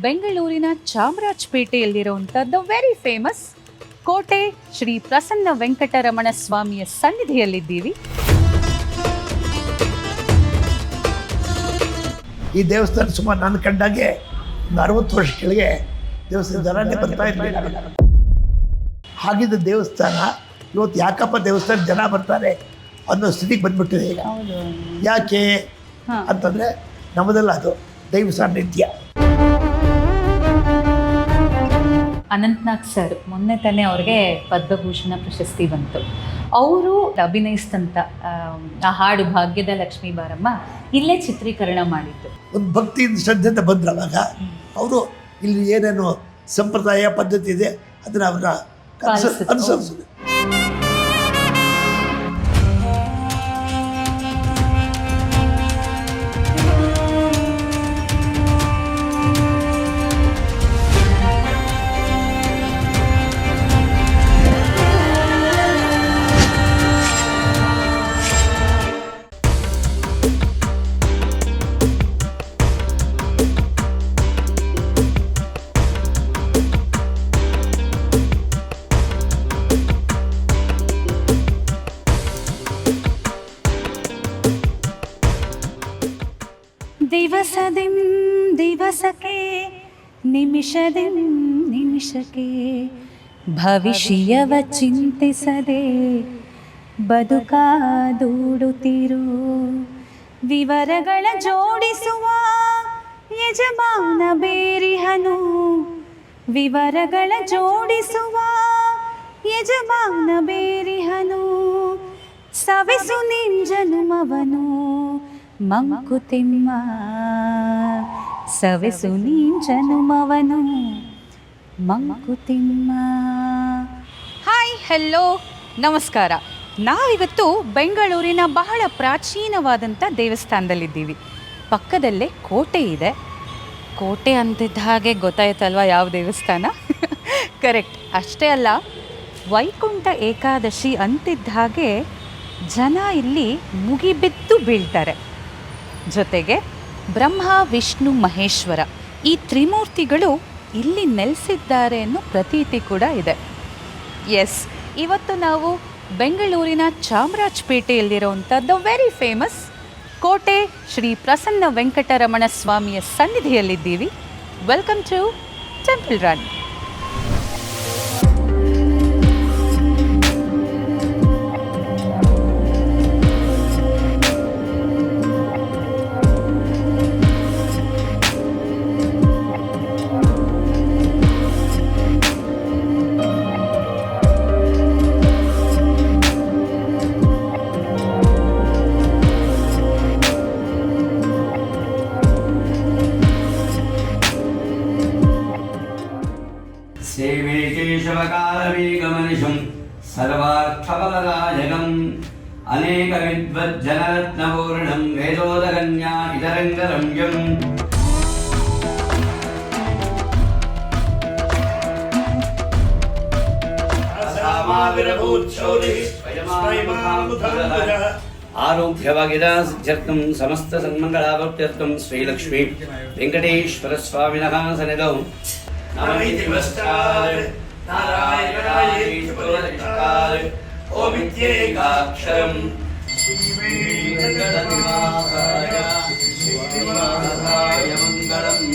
ಬೆಂಗಳೂರಿನ ಚಾಮರಾಜಪೇಟೆಯಲ್ಲಿರುವಂಥ very famous ಕೋಟೆ ಶ್ರೀ ಪ್ರಸನ್ನ ವೆಂಕಟರಮಣ ಸ್ವಾಮಿಯ ಸನ್ನಿಧಿಯಲ್ಲಿದ್ದೀವಿ. ಈ ದೇವಸ್ಥಾನ ಸುಮಾರು ನಾನು ಕಂಡಾಗೆ ಒಂದು 60 ವರ್ಷ ಕೆಳಗೆ ದೇವಸ್ಥಾನ ಜನನೇ ಬರ್ತಾ ಇರಲಿಲ್ಲ. ಹಾಗಿದ್ದ ದೇವಸ್ಥಾನ ಇವತ್ತು ಯಾಕಪ್ಪ ದೇವಸ್ಥಾನ ಜನ ಬರ್ತಾರೆ ಅನ್ನೋ ಸ್ಥಿತಿಗೆ ಬಂದ್ಬಿಟ್ಟಿದೆ ಈಗ. ಯಾಕೆ ಅಂತಂದರೆ ನಮ್ಮದೆಲ್ಲ ಅದು ದೈವ ಸಾನ್ನಿಧ್ಯ. ಅನಂತ್ನಾಗ್ ಸರ್ ಮೊನ್ನೆ ತಾನೇ ಅವ್ರಿಗೆ ಪದ್ಮಭೂಷಣ ಪ್ರಶಸ್ತಿ ಬಂತು. ಅವರು ಅಭಿನಯಿಸಿದಂಥ ಆ ಹಾಡು ಭಾಗ್ಯದ ಲಕ್ಷ್ಮೀ ಬಾರಮ್ಮ ಇಲ್ಲೇ ಚಿತ್ರೀಕರಣ ಮಾಡಿದ್ದು. ಒಂದು ಭಕ್ತಿಯಿಂದ ಶ್ರದ್ಧೆಯಿಂದ ಬಂದ್ರವಾಗ ಅವರು ಇಲ್ಲಿ ಏನೇನು ಸಂಪ್ರದಾಯ ಪದ್ಧತಿ ಇದೆ ಅದನ್ನು ಅವರ ಅನುಸರಿಸಿದೆ. ದಿವಸದಿಂ ದಿವಸಕ್ಕೆ ನಿಮಿಷದಿಂ ನಿಮಿಷಕ್ಕೆ ಭವಿಷ್ಯವ ಚಿಂತಿಸದೆ ಬದುಕಾದೂಡುತ್ತಿರು. ವಿವರಗಳ ಜೋಡಿಸುವ ಯಜಮಾನ ಬೇರಿಹನು. ವಿವರಗಳ ಜೋಡಿಸುವ ಯಜಮಾನ ಬೇರಿಹನು. ಸವೆಸು ನಿಂಜನುಮವನು ಮಂಕುತಿಮ್ಮ. ಸವೆಸು ನೀಂಜನುಮವನು ಮಂಕುತಿಮ್ಮ. ಹಾಯ್, ಹೆಲೋ, ನಮಸ್ಕಾರ. ನಾವಿವತ್ತು ಬೆಂಗಳೂರಿನ ಬಹಳ ಪ್ರಾಚೀನವಾದಂಥ ದೇವಸ್ಥಾನದಲ್ಲಿದ್ದೀವಿ. ಪಕ್ಕದಲ್ಲೇ ಕೋಟೆ ಇದೆ. ಕೋಟೆ ಅಂತಿದ್ದ ಹಾಗೆ ಗೊತ್ತಾಯ್ತಲ್ವ ಯಾವ ದೇವಸ್ಥಾನ? ಕರೆಕ್ಟ್. ಅಷ್ಟೇ ಅಲ್ಲ, ವೈಕುಂಠ ಏಕಾದಶಿ ಅಂತಿದ್ದ ಹಾಗೆ ಜನ ಇಲ್ಲಿ ಮುಗಿಬಿದ್ದು ಬೀಳ್ತಾರೆ. ಜೊತೆಗೆ ಬ್ರಹ್ಮ ವಿಷ್ಣು ಮಹೇಶ್ವರ ಈ ತ್ರಿಮೂರ್ತಿಗಳು ಇಲ್ಲಿ ನೆಲೆಸಿದ್ದಾರೆ ಅನ್ನೋ ಪ್ರತೀತಿ ಕೂಡ ಇದೆ. ಎಸ್, ಇವತ್ತು ನಾವು ಬೆಂಗಳೂರಿನ ಚಾಮರಾಜಪೇಟೆಯಲ್ಲಿರುವಂಥ ವೆರಿ ಫೇಮಸ್ ಕೋಟೆ ಶ್ರೀ ಪ್ರಸನ್ನ ವೆಂಕಟರಮಣ ಸ್ವಾಮಿಯ ಸನ್ನಿಧಿಯಲ್ಲಿದ್ದೀವಿ. Welcome to temple run. सेवे केशवकालवेगमनिशं सर्वार्थफलदायकम् अनेकविद्वज्जनरत्नपूर्णं वेदोदकन्या इतरङ्गरम्यम् आरोग्यवागिदा सिद्ध्यर्थं समस्तसन्मङ्गलावप्त्यर्थं श्रीलक्ष्मी वेङ्कटेश्वरस्वामिनः सन्निधौ नमस्कार नारायणाय नमस्कार ओमित्येकाक्षरं श्रीनिवासाय मङ्गलम्.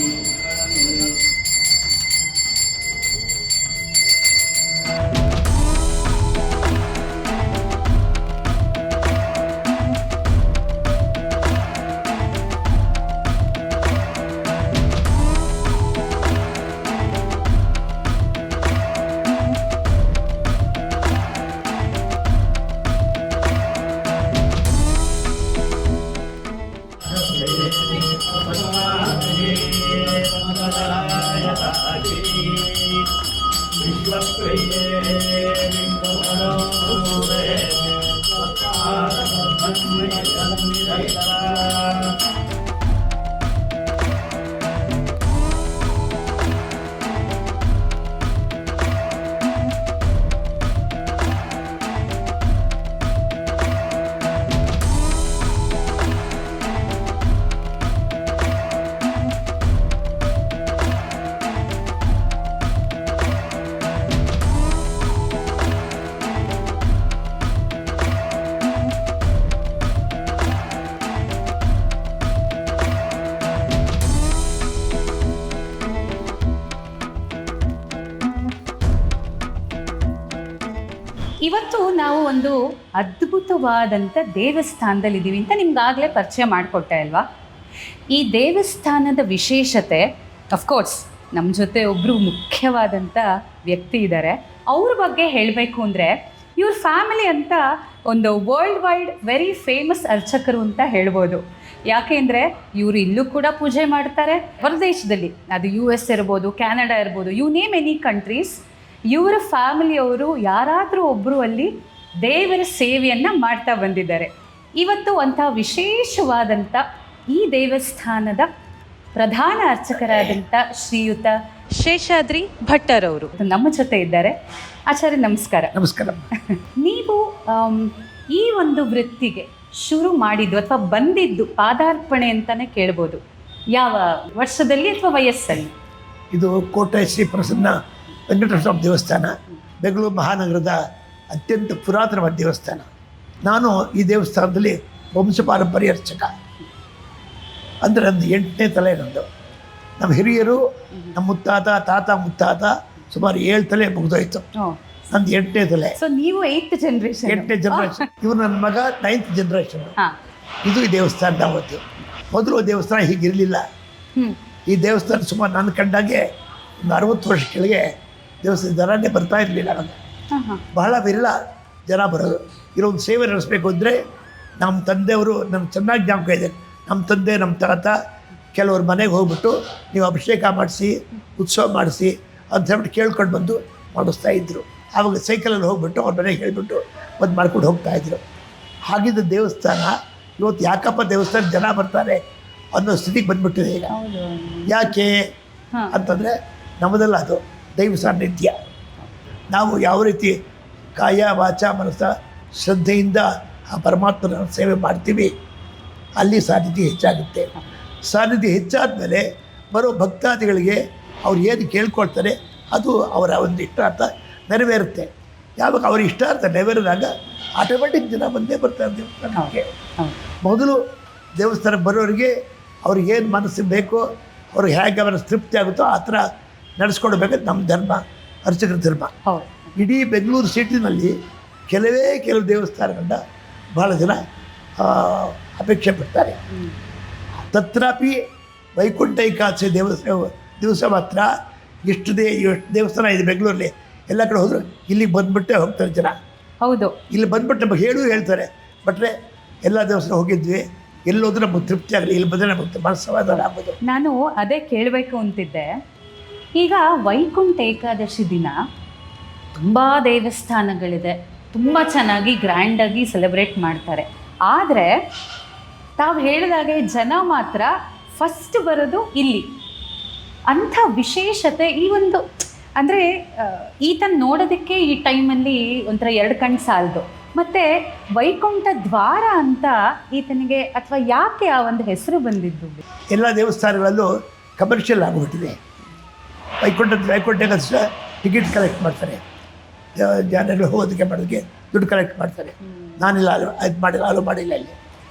ಇವತ್ತು ನಾವು ಒಂದು ಅದ್ಭುತವಾದಂಥ ದೇವಸ್ಥಾನದಲ್ಲಿದ್ದೀವಿ ಅಂತ ನಿಮ್ಗಾಗಲೇ ಪರಿಚಯ ಮಾಡಿಕೊಟ್ಟೆ ಅಲ್ವಾ. ಈ ದೇವಸ್ಥಾನದ ವಿಶೇಷತೆ ಅಫ್ಕೋರ್ಸ್ ನಮ್ಮ ಜೊತೆ ಒಬ್ಬರು ಮುಖ್ಯವಾದಂಥ ವ್ಯಕ್ತಿ ಇದ್ದಾರೆ. ಅವ್ರ ಬಗ್ಗೆ ಹೇಳಬೇಕು ಅಂದರೆ ಇವ್ರ ಫ್ಯಾಮಿಲಿ ಅಂತ ಒಂದು ವರ್ಲ್ಡ್ ವೈಡ್ ವೆರಿ ಫೇಮಸ್ ಅರ್ಚಕರು ಅಂತ ಹೇಳ್ಬೋದು. ಯಾಕೆ ಅಂದರೆ ಇವರು ಇಲ್ಲೂ ಕೂಡ ಪೂಜೆ ಮಾಡ್ತಾರೆ, ಹೊರದೇಶದಲ್ಲಿ ಅದು US ಇರ್ಬೋದು, ಕ್ಯಾನಡಾ ಇರ್ಬೋದು, ಯು ನೇಮ್ ಎನಿ ಕಂಟ್ರೀಸ್, ಇವರ ಫ್ಯಾಮಿಲಿಯವರು ಯಾರಾದರೂ ಒಬ್ಬರು ಅಲ್ಲಿ ದೇವರ ಸೇವೆಯನ್ನು ಮಾಡ್ತಾ ಬಂದಿದ್ದಾರೆ. ಇವತ್ತು ಅಂಥ ವಿಶೇಷವಾದಂಥ ಈ ದೇವಸ್ಥಾನದ ಪ್ರಧಾನ ಅರ್ಚಕರಾದಂಥ ಶ್ರೀಯುತ ಶೇಷಾದ್ರಿ ಭಟ್ಟರವರು ನಮ್ಮ ಜೊತೆ ಇದ್ದಾರೆ. ಆಚಾರ್ಯ ನಮಸ್ಕಾರ. ನಮಸ್ಕಾರ. ನೀವು ಈ ಒಂದು ವೃತ್ತಿಗೆ ಶುರು ಮಾಡಿದ್ದು ಅಥವಾ ಬಂದಿದ್ದು ಪಾದಾರ್ಪಣೆ ಅಂತಲೇ ಕೇಳ್ಬೋದು. ಯಾವ ವರ್ಷದಲ್ಲಿ ಅಥವಾ ವಯಸ್ಸಲ್ಲಿ? ಇದು ಕೋಟೆ ಶ್ರೀ ಪ್ರಸನ್ನ ವೆಂಕಟೇಶ್ವರ ಸ್ವಾಮಿ ದೇವಸ್ಥಾನ, ಬೆಂಗಳೂರು ಮಹಾನಗರದ ಅತ್ಯಂತ ಪುರಾತನವಾದ ದೇವಸ್ಥಾನ. ನಾನು ಈ ದೇವಸ್ಥಾನದಲ್ಲಿ ವಂಶಪಾರಂಪರ್ಯ ಅರ್ಚಕ. ಅಂದರೆ ನಂದು 8ನೇ ತಲೆ ನಂದು. ನಮ್ಮ ಹಿರಿಯರು, ನಮ್ಮ ತಾತ ಮುತ್ತಾತ ಸುಮಾರು 7 ತಲೆ ಮುಗಿದೋಯ್ತು. ನಂದು 8ನೇ ತಲೆ. ಸೊ ನೀವು 8th ಜನರೇಷನ್. 8ನೇ ಜನರೇಷನ್. ಇವರು ನನ್ನ ಮಗ 9th ಜನರೇಷನ್. ಇದು ಈ ದೇವಸ್ಥಾನ ಅವತ್ತು. ಮೊದಲು ದೇವಸ್ಥಾನ ಹೀಗಿರಲಿಲ್ಲ. ಈ ದೇವಸ್ಥಾನ ಸುಮಾರು ನಾನು ಕಂಡಾಗೆ ಒಂದು 60 ವರ್ಷ ಕೆಳಗೆ ದೇವಸ್ಥಾನ ಜನನೇ ಬರ್ತಾ ಇರಲಿಲ್ಲ. ನನಗೆ ಬಹಳ ವಿರಳ ಜನ ಬರೋದು. ಇಲ್ಲೊಂದು ಸೇವೆ ನಡೆಸಬೇಕು ಅಂದರೆ ನಮ್ಮ ತಂದೆಯವರು, ನನ್ನ ಚೆನ್ನಾಗಿ ಜ್ಞಾಪಕ ಇದೆ, ನಮ್ಮ ತಂದೆ ನಮ್ಮ ತಾತ ಕೆಲವ್ರ ಮನೆಗೆ ಹೋಗ್ಬಿಟ್ಟು ನೀವು ಅಭಿಷೇಕ ಮಾಡಿಸಿ, ಉತ್ಸವ ಮಾಡಿಸಿ ಅಂತ ಹೇಳ್ಬಿಟ್ಟು ಕೇಳ್ಕೊಂಡು ಬಂದು ಮಾಡಿಸ್ತಾ ಇದ್ದರು. ಆವಾಗ ಸೈಕಲಲ್ಲಿ ಹೋಗ್ಬಿಟ್ಟು ಅವ್ರ ಮನೆಗೆ ಹೇಳಿಬಿಟ್ಟು ಒಂದು ಮಾಡ್ಕೊಂಡು ಹೋಗ್ತಾಯಿದ್ರು. ಹಾಗಿದ್ದ ದೇವಸ್ಥಾನ ಇವತ್ತು ಯಾಕಪ್ಪ ದೇವಸ್ಥಾನ ಜನ ಬರ್ತಾರೆ ಅನ್ನೋ ಸ್ಥಿತಿಗೆ ಬಂದುಬಿಟ್ಟಿದೆ ಈಗ. ಯಾಕೆ ಅಂತಂದರೆ ನಮ್ಮದೆಲ್ಲ ಅದು ದೈವ ಸಾನ್ನಿಧ್ಯ. ನಾವು ಯಾವ ರೀತಿ ಕಾಯ ವಾಚ ಮನಸ್ಸ ಶ್ರದ್ಧೆಯಿಂದ ಆ ಪರಮಾತ್ಮನ ಸೇವೆ ಮಾಡ್ತೀವಿ, ಅಲ್ಲಿ ಸಾನ್ನಿಧ್ಯ ಹೆಚ್ಚಾಗುತ್ತೆ. ಸಾನ್ನಿಧ್ಯ ಹೆಚ್ಚಾದ ಮೇಲೆ ಬರೋ ಭಕ್ತಾದಿಗಳಿಗೆ ಅವ್ರು ಏನು ಕೇಳ್ಕೊಳ್ತಾರೆ ಅದು ಅವರ ಒಂದು ಇಷ್ಟಾರ್ಥ ನೆರವೇರುತ್ತೆ. ಯಾವಾಗ ಅವ್ರ ಇಷ್ಟಾರ್ಥ ನೆರವೇರಿದಾಗ ಆಟೋಮೆಟಿಕ್ ಜನ ಬಂದೇ ಬರ್ತಾರೆ ದೇವಸ್ಥಾನಕ್ಕೆ. ಮೊದಲು ದೇವಸ್ಥಾನಕ್ಕೆ ಬರೋರಿಗೆ ಅವ್ರಿಗೆ ಏನು ಮನಸ್ಸಿಗೆ ಬೇಕೋ, ಅವ್ರಿಗೆ ಹೇಗೆ ಮನಸ್ಸು ತೃಪ್ತಿ ಆಗುತ್ತೋ ಆ ಥರ ನಡೆಸ್ಕೊಡ್ಬೇಕಂತ ನಮ್ಮ ಧರ್ಮ, ಅರ್ಚಕರ ಧರ್ಮ. ಇಡೀ ಬೆಂಗಳೂರು ಸಿಟಿನಲ್ಲಿ ಕೆಲವು ದೇವಸ್ಥಾನಗಳನ್ನ ಭಾಳ ಜನ ಅಪೇಕ್ಷೆ ಪಡ್ತಾರೆ. ತತ್ರಾಪಿ ವೈಕುಂಠ ಏಕಾದಶಿ ದಿವಸ ಮಾತ್ರ ಎಷ್ಟು ದೇವಸ್ಥಾನ ಇದೆ ಬೆಂಗಳೂರಲ್ಲಿ, ಎಲ್ಲ ಕಡೆ ಹೋದ್ರು ಇಲ್ಲಿಗೆ ಬಂದುಬಿಟ್ಟೆ ಹೋಗ್ತಾರೆ ಜನ. ಹೌದು, ಇಲ್ಲಿ ಬಂದ್ಬಿಟ್ಟು ನಮಗೆ ಹೇಳ್ತಾರೆ ಬಟ್ರೆ ಎಲ್ಲ ದೇವಸ್ಥಾನ ಹೋಗಿದ್ವಿ, ಎಲ್ಲೋದ್ರೂ ನಮಗೆ ತೃಪ್ತಿ ಆಗಲಿ, ಇಲ್ಲಿ ಬಂದರೆ ನಮಗೆ ಮನಸ್ಸಮಾಧಾನ ಆಗ್ಬೋದು. ನಾನು ಅದೇ ಕೇಳಬೇಕು ಅಂತಿದ್ದೆ. ಈಗ ವೈಕುಂಠ ಏಕಾದಶಿ ದಿನ ತುಂಬ ದೇವಸ್ಥಾನಗಳಿದೆ, ತುಂಬ ಚೆನ್ನಾಗಿ ಗ್ರ್ಯಾಂಡಾಗಿ ಸೆಲೆಬ್ರೇಟ್ ಮಾಡ್ತಾರೆ. ಆದರೆ ತಾವು ಹೇಳಿದಾಗೆ ಜನ ಮಾತ್ರ ಫಸ್ಟ್ ಬರೋದು ಇಲ್ಲಿ. ಅಂಥ ವಿಶೇಷತೆ ಈ ಒಂದು ಅಂದರೆ ಈತನ ನೋಡೋದಕ್ಕೆ ಈ ಟೈಮಲ್ಲಿ ಒಂಥರ 2 ಕಣ್ಣು ಸಾಲದು. ಮತ್ತು ವೈಕುಂಠ ದ್ವಾರ ಅಂತ ಈತನಿಗೆ ಅಥವಾ ಯಾಕೆ ಆ ಒಂದು ಹೆಸರು ಬಂದಿದ್ದು? ಎಲ್ಲ ದೇವಸ್ಥಾನಗಳಲ್ಲೂ ಕಮರ್ಷಿಯಲ್ ಆಗಿಬಿಟ್ಟಿದೆ. ವೈಕುಂಠ ಟಿಕೆಟ್ ಕಲೆಕ್ಟ್ ಮಾಡ್ತಾರೆ, ಜನಗಳು ಹೋಗೋದಕ್ಕೆ ಮಾಡೋದಕ್ಕೆ ದುಡ್ಡು ಕಲೆಕ್ಟ್ ಮಾಡ್ತಾರೆ. ನಾನಿಲ್ಲ ಅದು ಮಾಡಿಲ್ಲ, ಅಲೋ ಮಾಡಿಲ್ಲ. ಇಲ್ಲಿ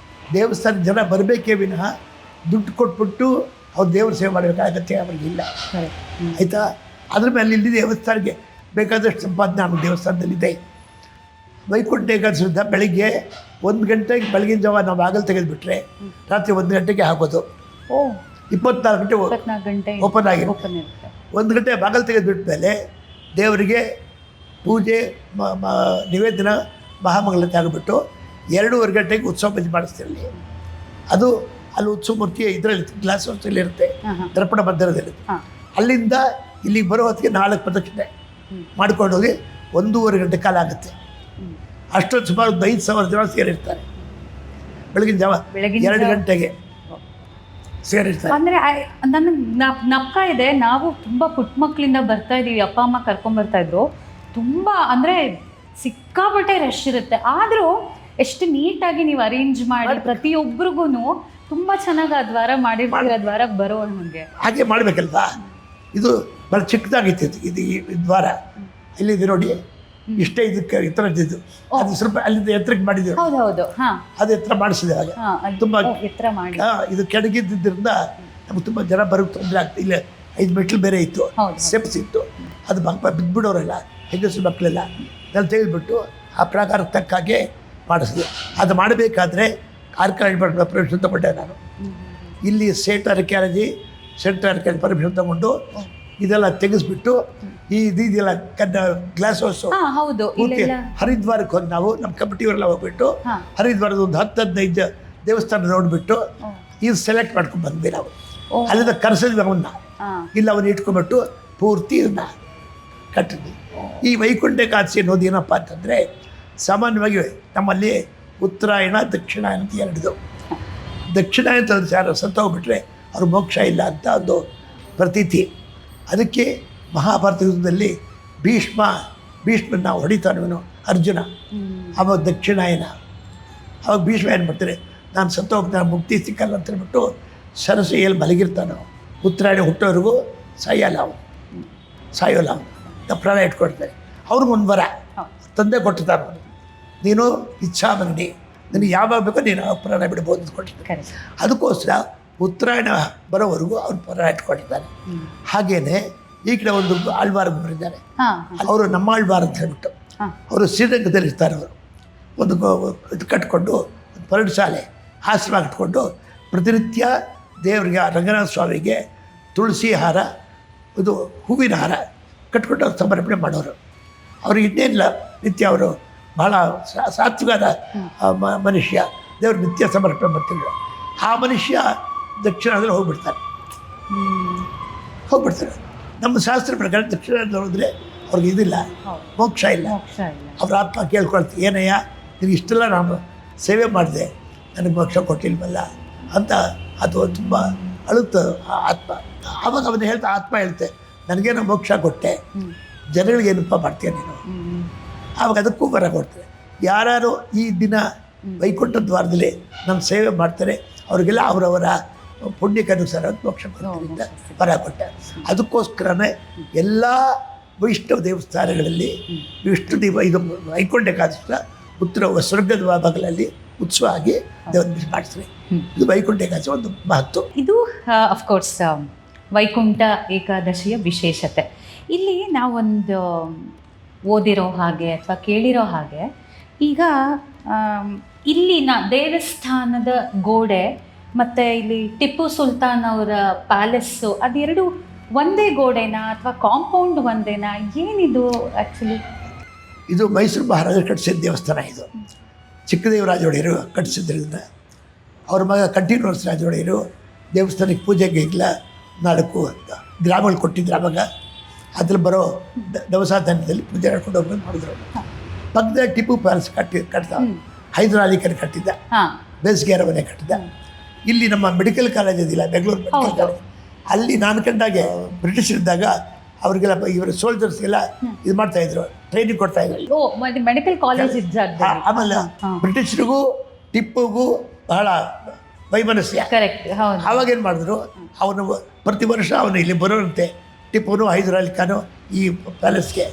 ದೇವಸ್ಥಾನ ಜನ ಬರಬೇಕೇ ವಿನಃ ದುಡ್ಡು ಕೊಟ್ಬಿಟ್ಟು ಅವ್ರು ದೇವ್ರ ಸೇವೆ ಮಾಡಬೇಕಾಗತ್ತೆ ಅವ್ರಿಗಿಲ್ಲ. ಆಯಿತಾ? ಅದ್ರ ಮೇಲೆ ಇಲ್ಲಿ ದೇವಸ್ಥಾನಕ್ಕೆ ಬೇಕಾದಷ್ಟು ಸಂಪಾದನೆ ನಮ್ಮ ದೇವಸ್ಥಾನದಲ್ಲಿದೆ. ವೈಕುಂಠ ಏಕಾದಶಿ ಬೆಳಿಗ್ಗೆ 1 ಗಂಟೆಗೆ ಬೆಳಗಿನ ಜಾವ ನಾವು ಬಾಗಿಲು ತೆಗೆದುಬಿಟ್ರೆ ರಾತ್ರಿ 1 ಗಂಟೆಗೆ ಹಾಕೋದು. 24 ಗಂಟೆ ಓಪನ್ ಆಗಿರುತ್ತೆ. 1 ಗಂಟೆ ಬಾಗಿಲು ತೆಗೆದುಬಿಟ್ಟ ಮೇಲೆ ದೇವರಿಗೆ ಪೂಜೆ ನಿವೇದನ ಮಹಾಮಂಗಳತೆ ಆಗಿಬಿಟ್ಟು 2:15 ಗಂಟೆಗೆ ಉತ್ಸವ ಪೂಜೆ ಮಾಡಿಸ್ತಿರಲಿ. ಅದು ಅಲ್ಲಿ ಉತ್ಸವ ಮೂರ್ತಿ ಇದರಲ್ಲಿ ಗ್ಲಾಸ್ ಹೌಸಲ್ಲಿ ಇರುತ್ತೆ, ದರ್ಪಣ ಮಧ್ಯದಲ್ಲಿರುತ್ತೆ. ಅಲ್ಲಿಂದ ಇಲ್ಲಿಗೆ ಬರೋ ಹೊತ್ತಿಗೆ 4 ಪ್ರದಕ್ಷಿಣೆ ಮಾಡ್ಕೊಂಡು ಹೋಗಿ 1:30 ಗಂಟೆ ಕಾಲ ಆಗುತ್ತೆ. ಅಷ್ಟೊಂದು ಸುಮಾರು 5,000 ಜನ ಸೇರಿರ್ತಾರೆ. ಬೆಳಗಿನ ಜಾವ 2 ಗಂಟೆಗೆ ಸೇರಿರ್ತಾರೆ. ಅಂದರೆ ನನಗೆ ನಪ್ಪ ಇದೆ, ನಾವು ತುಂಬ ಪುಟ್ಟ ಮಕ್ಕಳಿಂದ ಬರ್ತಾ ಇದ್ದೀವಿ, ಅಪ್ಪ ಅಮ್ಮ ಕರ್ಕೊಂಬರ್ತಾಯಿದ್ರು. ತುಂಬ ಅಂದರೆ ಸಿಕ್ಕಾಪಟ್ಟೆ ರಶ್ ಇರುತ್ತೆ. ಆದರೂ ಎಷ್ಟು ನೀಟಾಗಿ ನೀವು ಅರೇಂಜ್ ಮಾಡಿ ಪ್ರತಿಯೊಬ್ಬರಿಗೂ ತುಂಬ ಚೆನ್ನಾಗಿ ಆ ದ್ವಾರ ಮಾಡಿರ್ತೀರ, ದ್ವಾರಕ್ಕೆ ಬರೋ ನಮಗೆ ಹಾಗೆ ಮಾಡಬೇಕಲ್ವಾ. ಇದು ಭಾಳ ಚಿಕ್ಕದಾಗಿತ್ತು ಇದು ಈ ದ್ವಾರ. ಇಲ್ಲಿದೆ ನೋಡಿ, ಇಷ್ಟೇ ಇದಕ್ಕೆ ಎತ್ತರ ಇದ್ದಿದ್ದು, ಅದು ಸ್ವಲ್ಪ ಅಲ್ಲಿಂದ ಎತ್ತರಕ್ಕೆ ಮಾಡಿದ್ದೀವಿ. ಹೌದು, ಅದು ಎತ್ತರ ಮಾಡಿಸಿದೆ. ಹಾಗೆ ತುಂಬ ಎತ್ತರ ಮಾಡಿ ಇದು ಕೆಳಗಿದ್ದರಿಂದ ನಮ್ಗೆ ತುಂಬ ಜನ ಬರೋಕ್ಕೆ ತೊಂದರೆ ಆಗ್ತದೆ. ಇಲ್ಲ 5 ಮೆಟ್ಲು ಬೇರೆ ಇತ್ತು, ಸ್ಟೆಪ್ಸ್ ಇತ್ತು, ಅದು ಬಿದ್ದುಬಿಡೋರೆಲ್ಲ ಹೆಂಗಸರು ಮಕ್ಕಳೆಲ್ಲ ನಾನು ತೆಗೆದುಬಿಟ್ಟು ಆ ಪ್ರಕಾರ ತಕ್ಕ ಹಾಗೆ ಮಾಡಿಸಿದೆ. ಅದು ಮಾಡಬೇಕಾದ್ರೆ ಆರ್ಕಿಯಾಲಜಿ ಪರ್ಮಿಷನ್ ತಗೊಂಡೆ ನಾನು. ಇಲ್ಲಿ ಸೆಂಟ್ ಆರ್ಕಿಯಾಲಜಿ ಪರ್ಮಿಷನ್ ತಗೊಂಡು ಇದೆಲ್ಲ ತೆಗೆಸ್ಬಿಟ್ಟು ಇದೆಲ್ಲ ಗ್ಲಾಸ್ ಹೌಸು ಹೌದು, ಪೂರ್ತಿ ಹರಿದ್ವಾರಕ್ಕೆ ಹೋಗಿ ನಾವು ನಮ್ಮ ಕಮಿಟಿಯವರೆಲ್ಲ ಹೋಗ್ಬಿಟ್ಟು ಹರಿದ್ವಾರದ ಒಂದು 10-15 ದೇವಸ್ಥಾನ ನೋಡಿಬಿಟ್ಟು ಇದು ಸೆಲೆಕ್ಟ್ ಮಾಡ್ಕೊಂಡು ಬಂದ್ವಿ ನಾವು. ಅಲ್ಲಿಂದ ಕರೆಸಿದ್ವಿ ಅವನ್ನ, ಇಲ್ಲ ಅವನ್ನ ಇಟ್ಕೊಂಡ್ಬಿಟ್ಟು ಪೂರ್ತಿ ಇದನ್ನ ಕಟ್ಟಿದ್ವಿ. ಈ ವೈಕುಂಠ ಏಕಾದಶಿ ಅನ್ನೋದು ಏನಪ್ಪ ಅಂತಂದರೆ, ಸಾಮಾನ್ಯವಾಗಿ ನಮ್ಮಲ್ಲಿ ಉತ್ತರಾಯಣ ದಕ್ಷಿಣಾಯನ ಅಂತ ಎರಡಿದು. ದಕ್ಷಿಣಾಯನ ಯಾರು ಸತ್ತೋಗ್ಬಿಟ್ರೆ ಅವ್ರ ಮೋಕ್ಷ ಇಲ್ಲ ಅಂತ ಒಂದು ಪ್ರತೀತಿ. ಅದಕ್ಕೆ ಮಹಾಭಾರತ ಯುದ್ಧದಲ್ಲಿ ಭೀಷ್ಮನ ಹೊಡಿತಾನವನು ಅರ್ಜುನ, ಅವಾಗ ದಕ್ಷಿಣಾಯನ. ಅವಾಗ ಭೀಷ್ಮ ಏನು ಮಾಡ್ತಾರೆ, ನಾನು ಸತ್ತೋಗ್ತಾನೆ ಮುಕ್ತಿ ಸಿಕ್ಕಲ್ಲ ಅಂತ ಹೇಳ್ಬಿಟ್ಟು ಸರಸೆಯಲ್ಲಿ ಮಲಗಿರ್ತಾನೆ. ಉತ್ತರಾಯಣ ಹುಟ್ಟೋರಿಗೂ ಸಾಯೋಲ್ಲ ಅವನು ಪ್ರಾಣ ಇಟ್ಕೊಡ್ತಾರೆ. ಅವ್ರಿಗೊಂದು ವರ ತಂದೆ ಕೊಟ್ಟಿರ್ತಾನೆ, ನೀನು ಇಚ್ಛಾಮರಣಿ, ನಿನಗೆ ಯಾವಾಗ ಬೇಕೋ ನೀನು ಪ್ರಾಣ ಬಿಡ್ಬೋದು ಅಂತ ಕೊಟ್ಟಿರ್ತಾರೆ. ಅದಕ್ಕೋಸ್ಕರ ಉತ್ತರಾಯಣ ಬರೋವರೆಗೂ ಅವ್ರು ಪ್ರಾಣ ಇಟ್ಕೊಂಡಿದ್ದಾನೆ. ಹಾಗೇನೆ ಈ ಕಡೆ ಒಂದು ಆಳ್ವಾರ ಬರಿದ್ದಾರೆ, ಅವರು ನಮ್ಮ ಆಳ್ವಾರ ಅಂತ ಹೇಳ್ಬಿಟ್ಟು ಅವರು ಶ್ರೀರಂಗದಲ್ಲಿ ಇರ್ತಾರೆ. ಅವರು ಒಂದು ಇದು ಕಟ್ಕೊಂಡು ಒಂದು ಪರ್ಣಶಾಲೆ ಆಶ್ರಮ ಕಟ್ಕೊಂಡು ಪ್ರತಿನಿತ್ಯ ದೇವರಿಗೆ ರಂಗನಾಥ ಸ್ವಾಮಿಗೆ ತುಳಸಿ ಹಾರ, ಇದು ಹೂವಿನ ಹಾರ ಕಟ್ಕೊಂಡು ಅವ್ರು ಸಮರ್ಪಣೆ ಮಾಡೋರು. ಅವರು ಇನ್ನೇನಿಲ್ಲ, ನಿತ್ಯ ಅವರು ಬಹಳ ಸಾತ್ವಿಕದ ಮನುಷ್ಯ, ದೇವ್ರ ನಿತ್ಯ ಸಮರ್ಪಣೆ ಮಾಡ್ತಿದ್ರು. ಆ ಮನುಷ್ಯ ದಕ್ಷಿಣದಲ್ಲಿ ಹೋಗ್ಬಿಡ್ತಾರೆ. ನಮ್ಮ ಶಾಸ್ತ್ರ ಪ್ರಕಾರ ದಕ್ಷಿಣದಲ್ಲಿ ಹೋದರೆ ಅವ್ರಿಗೆ ಇದಿಲ್ಲ, ಮೋಕ್ಷ ಇಲ್ಲ. ಅವ್ರ ಆತ್ಮ ಕೇಳ್ಕೊಳ್ತೀವಿ, ಏನಯ್ಯ ನಿನಗೆ ಇಷ್ಟೆಲ್ಲ ನಾನು ಸೇವೆ ಮಾಡಿದೆ, ನನಗೆ ಮೋಕ್ಷ ಕೊಟ್ಟಿಲ್ವಲ್ಲ ಅಂತ. ಅದು ತುಂಬ ಅಳುತ್ತ ಆತ್ಮ. ಆವಾಗ ಅವನು ಆತ್ಮ ಹೇಳ್ತೆ, ನನಗೇನೋ ಮೋಕ್ಷ ಕೊಟ್ಟೆ, ಜನಗಳಿಗೇನಪ್ಪ ಮಾಡ್ತೀಯ ನೀನು. ಆವಾಗ ಅದಕ್ಕೂ ವರ ಕೊಡ್ತಾರೆ. ಯಾರು ಈ ದಿನ ವೈಕುಂಠ ದ್ವಾರದಲ್ಲಿ ನಮ್ಮ ಸೇವೆ ಮಾಡ್ತಾರೆ ಅವ್ರಿಗೆಲ್ಲ ಅವರವರ ಪುಣ್ಯಕ್ಕನುಸಾರ ಮೋಕ್ಷ ಕೊಡ್ತೀನಿ ವರ ಕೊಟ್ಟೆ. ಅದಕ್ಕೋಸ್ಕರನೇ ಎಲ್ಲ ವೈಷ್ಣವ ದೇವಸ್ಥಾನಗಳಲ್ಲಿ ಇದು ವೈಕುಂಠ ಏಕಾದಶಿ ಉತ್ತರ ಸ್ವರ್ಗದ ಭಾಗಗಳಲ್ಲಿ ಉತ್ಸವ ಆಗಿ ದೇವರ ಮಾಡಿಸ್ತಾರೆ. ಇದು ವೈಕುಂಠ ಏಕಾದಶಿ ಒಂದು ಮಹತ್ವ. ಇದು ಅಫ್ಕೋರ್ಸ್ ವೈಕುಂಠ ಏಕಾದಶಿಯ ವಿಶೇಷತೆ. ಇಲ್ಲಿ ನಾವೊಂದು ಓದಿರೋ ಹಾಗೆ ಅಥವಾ ಕೇಳಿರೋ ಹಾಗೆ, ಈಗ ಇಲ್ಲಿನ ದೇವಸ್ಥಾನದ ಗೋಡೆ ಮತ್ತು ಇಲ್ಲಿ ಟಿಪ್ಪು ಸುಲ್ತಾನ್ ಅವರ ಪ್ಯಾಲೆಸ್ಸು ಅದೆರಡು ಒಂದೇ ಗೋಡೆನಾ ಅಥವಾ ಕಾಂಪೌಂಡ್ ಒಂದೇನಾ, ಏನಿದು ಆ್ಯಕ್ಚುಲಿ? ಇದು ಮೈಸೂರು ಮಹಾರಾಜರು ಕಟ್ಟಿಸಿದ ದೇವಸ್ಥಾನ. ಇದು ಚಿಕ್ಕದೇವರಾಜ ಒಡೆಯರು ಕಟ್ಟಿಸಿದ್ರಿಂದ ಅವ್ರ ಮಗ ಕಂಠೀರವ ರಾಜ ಒಡೆಯರು ದೇವಸ್ಥಾನಕ್ಕೆ ಪೂಜೆಗೆ ಇಲ್ಲ 4 ಗ್ರಾಮಗಳು ಕೊಟ್ಟಿದ್ರು. ಆವಾಗ ಅದ್ರಲ್ಲಿ ಬರೋ ದವಸ ಧಾನ್ಯದಲ್ಲಿ ಪೂಜೆ ಮಾಡ್ಕೊಂಡು ಹೋಗ್ಬೇಕು ಮಾಡಿದ್ರು. ಪಕ್ಕದ ಟಿಪ್ಪು ಪ್ಯಾಲೇಸ್ ಕಟ್ಟಿದ, ಹೈದರಾಲಿ ಕಟ್ಟಿದ್ದ, ಬೇಸಿಗೆ ಅರಮನೆ ಕಟ್ಟಿದ್ದ. ಇಲ್ಲಿ ನಮ್ಮ ಮೆಡಿಕಲ್ ಕಾಲೇಜ್ ಇದಿಲ್ಲ, ಬೆಂಗಳೂರು ಮೆಡಿಕಲ್ ಕಾಲೇಜ್, ಅಲ್ಲಿ ನಾನು ಕಂಡಾಗೆ ಬ್ರಿಟಿಷರಿದ್ದಾಗ ಅವರಿಗೆಲ್ಲ ಇವರು ಸೋಲ್ಜರ್ಸ್ಗೆಲ್ಲ ಇದು ಮಾಡ್ತಾಯಿದ್ರು, ಟ್ರೈನಿಂಗ್ ಕೊಡ್ತಾಯಿದ್ರು. Medical college. ಆಮೇಲೆ ಬ್ರಿಟಿಷರಿಗೂ ಟಿಪ್ಪುಗೂ ಬಹಳ ವೈಮನಸ್ಯ. ಆವಾಗ ಏನು ಮಾಡಿದ್ರು, ಅವನು ಪ್ರತಿ ವರ್ಷ ಅವನು ಇಲ್ಲಿ ಬರೋರಂತೆ. ಟಿಪ್ಪುನು ಹೈದರಾಲಿ ಖಾನು ಈ ಪ್ಯಾಲೇಸ್ಗೆ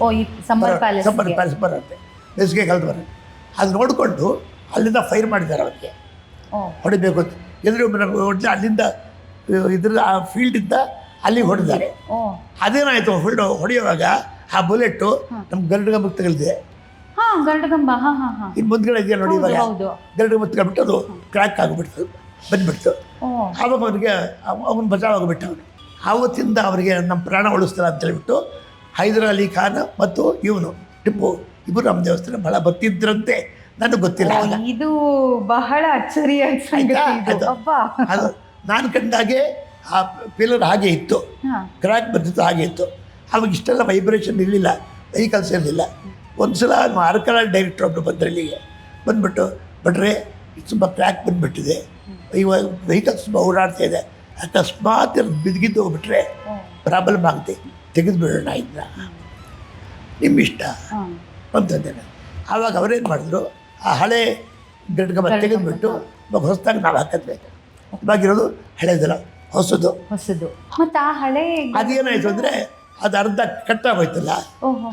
ಸಮ್ಮರ್ ಪ್ಯಾಲೇಸ್ ಬರುತ್ತೆ, ಬೇಸಿಗೆ ಕಾಲದ ಬರುತ್ತೆ. ಅದು ನೋಡಿಕೊಂಡು ಅಲ್ಲಿಂದ ಫೈರ್ ಮಾಡಿದ್ದಾರೆ ಅವರಿಗೆ, ಹೊಡಿಬೇಕು ಅಂತ. ಎದುರು ಹೊಡೆದ ಅಲ್ಲಿಂದ ಆ ಫೀಲ್ಡಿಂದ ಅಲ್ಲಿಗೆ ಹೊಡೆದಿದ್ದಾರೆ. ಅದೇನಾಯಿತು, ಫೀಲ್ಡ್ ಹೊಡೆಯುವಾಗ ಆ ಬುಲೆಟ್ಟು ನಮ್ಮ ಗರುಡಗಂಬಕ್ಕೆ ತಗಲಿದೆ. ಇನ್ನು ಮುಂದ್ಗಡೆ ಇದೆಯಾ ನೋಡಿ, ಇವಾಗ ಗರುಡಗಂಬ ತಗೊಂಡ್ಬಿಟ್ಟು ಅದು ಕ್ರ್ಯಾಕ್ ಆಗಿಬಿಡ್ತು, ಬಂದ್ಬಿಡ್ತು. ಆವಾಗ ಅವನು ಬಚಾವ್ ಆಗಿಬಿಟ್ಟು ಅವನು. ಆವತ್ತಿಂದ ಅವರಿಗೆ ನಮ್ಮ ಪ್ರಾಣ ಉಳಿಸ್ತಾರೆ ಅಂತ ಹೇಳ್ಬಿಟ್ಟು ಹೈದರಾಲಿ ಖಾನ್ ಮತ್ತು ಇವನು ಟಿಪ್ಪು ಇಬ್ಬರು ನಮ್ಮ ದೇವಸ್ಥಾನ ಬಹಳ ಬರ್ತಿದ್ರಂತೆ. ನನಗೆ ಗೊತ್ತಿಲ್ಲ. ಇದು ಬಹಳ ಅಚ್ಚರಿಯ ಸಂಗತಿ. ಅದು ನಾನು ಕಂಡಾಗೆ ಆ ಪಿಲ್ಲರ್ ಹಾಗೆ ಇತ್ತು, ಕ್ರ್ಯಾಕ್ ಬಂದಿತ್ತು, ಹಾಗೆ ಇತ್ತು. ಅವಾಗ ಇಷ್ಟೆಲ್ಲ ವೈಬ್ರೇಷನ್ ಇರಲಿಲ್ಲ, ವೆಹಿಕಲ್ಸ್ ಇರಲಿಲ್ಲ. ಒಂದು ಸಲ ಆರ್ಕಿಯಾಲಜಿ ಡೈರೆಕ್ಟರ್ ಒಬ್ಬರು ಬಂದರು ಇಲ್ಲಿಗೆ, ಬಂದುಬಿಟ್ಟು ಬಟ್ರೆ ತುಂಬ ಕ್ರ್ಯಾಕ್ ಬಂದುಬಿಟ್ಟಿದೆ, ಇವಾಗ ವೆಹಿಕಲ್ಸ್ ತುಂಬ ಓಡಾಡ್ತಾ ಇದೆ, ಅಕಸ್ಮಾತ್ ಬಿದ್ಗಿದ್ದು ಹೋಗ್ಬಿಟ್ರೆ ಪ್ರಾಬ್ಲಮ್ ಆಗುತ್ತೆ, ತೆಗೆದುಬಿಡೋಣ ಇದನ್ನ, ನಿಮ್ಮ ಇಷ್ಟ ಅಂತಂದೆ. ಆವಾಗ ಅವರೇನು ಮಾಡಿದ್ರು, ಆ ಹಳೆ ಗಡ್ಗಮ ತೆಗೆದುಬಿಟ್ಟು ಇವಾಗ ಹೊಸದಾಗಿ ನಾವು ಹಾಕಬೇಕು. ಇವಾಗಿರೋದು ಹಳೇದಲ್ಲ, ಹೊಸದು. ಮತ್ತು ಆ ಹಳೆ ಅದೇನಾಯಿತು ಅಂದರೆ ಅದು ಅರ್ಧ ಕಟ್ಟಾಗೋಯ್ತಲ್ಲ.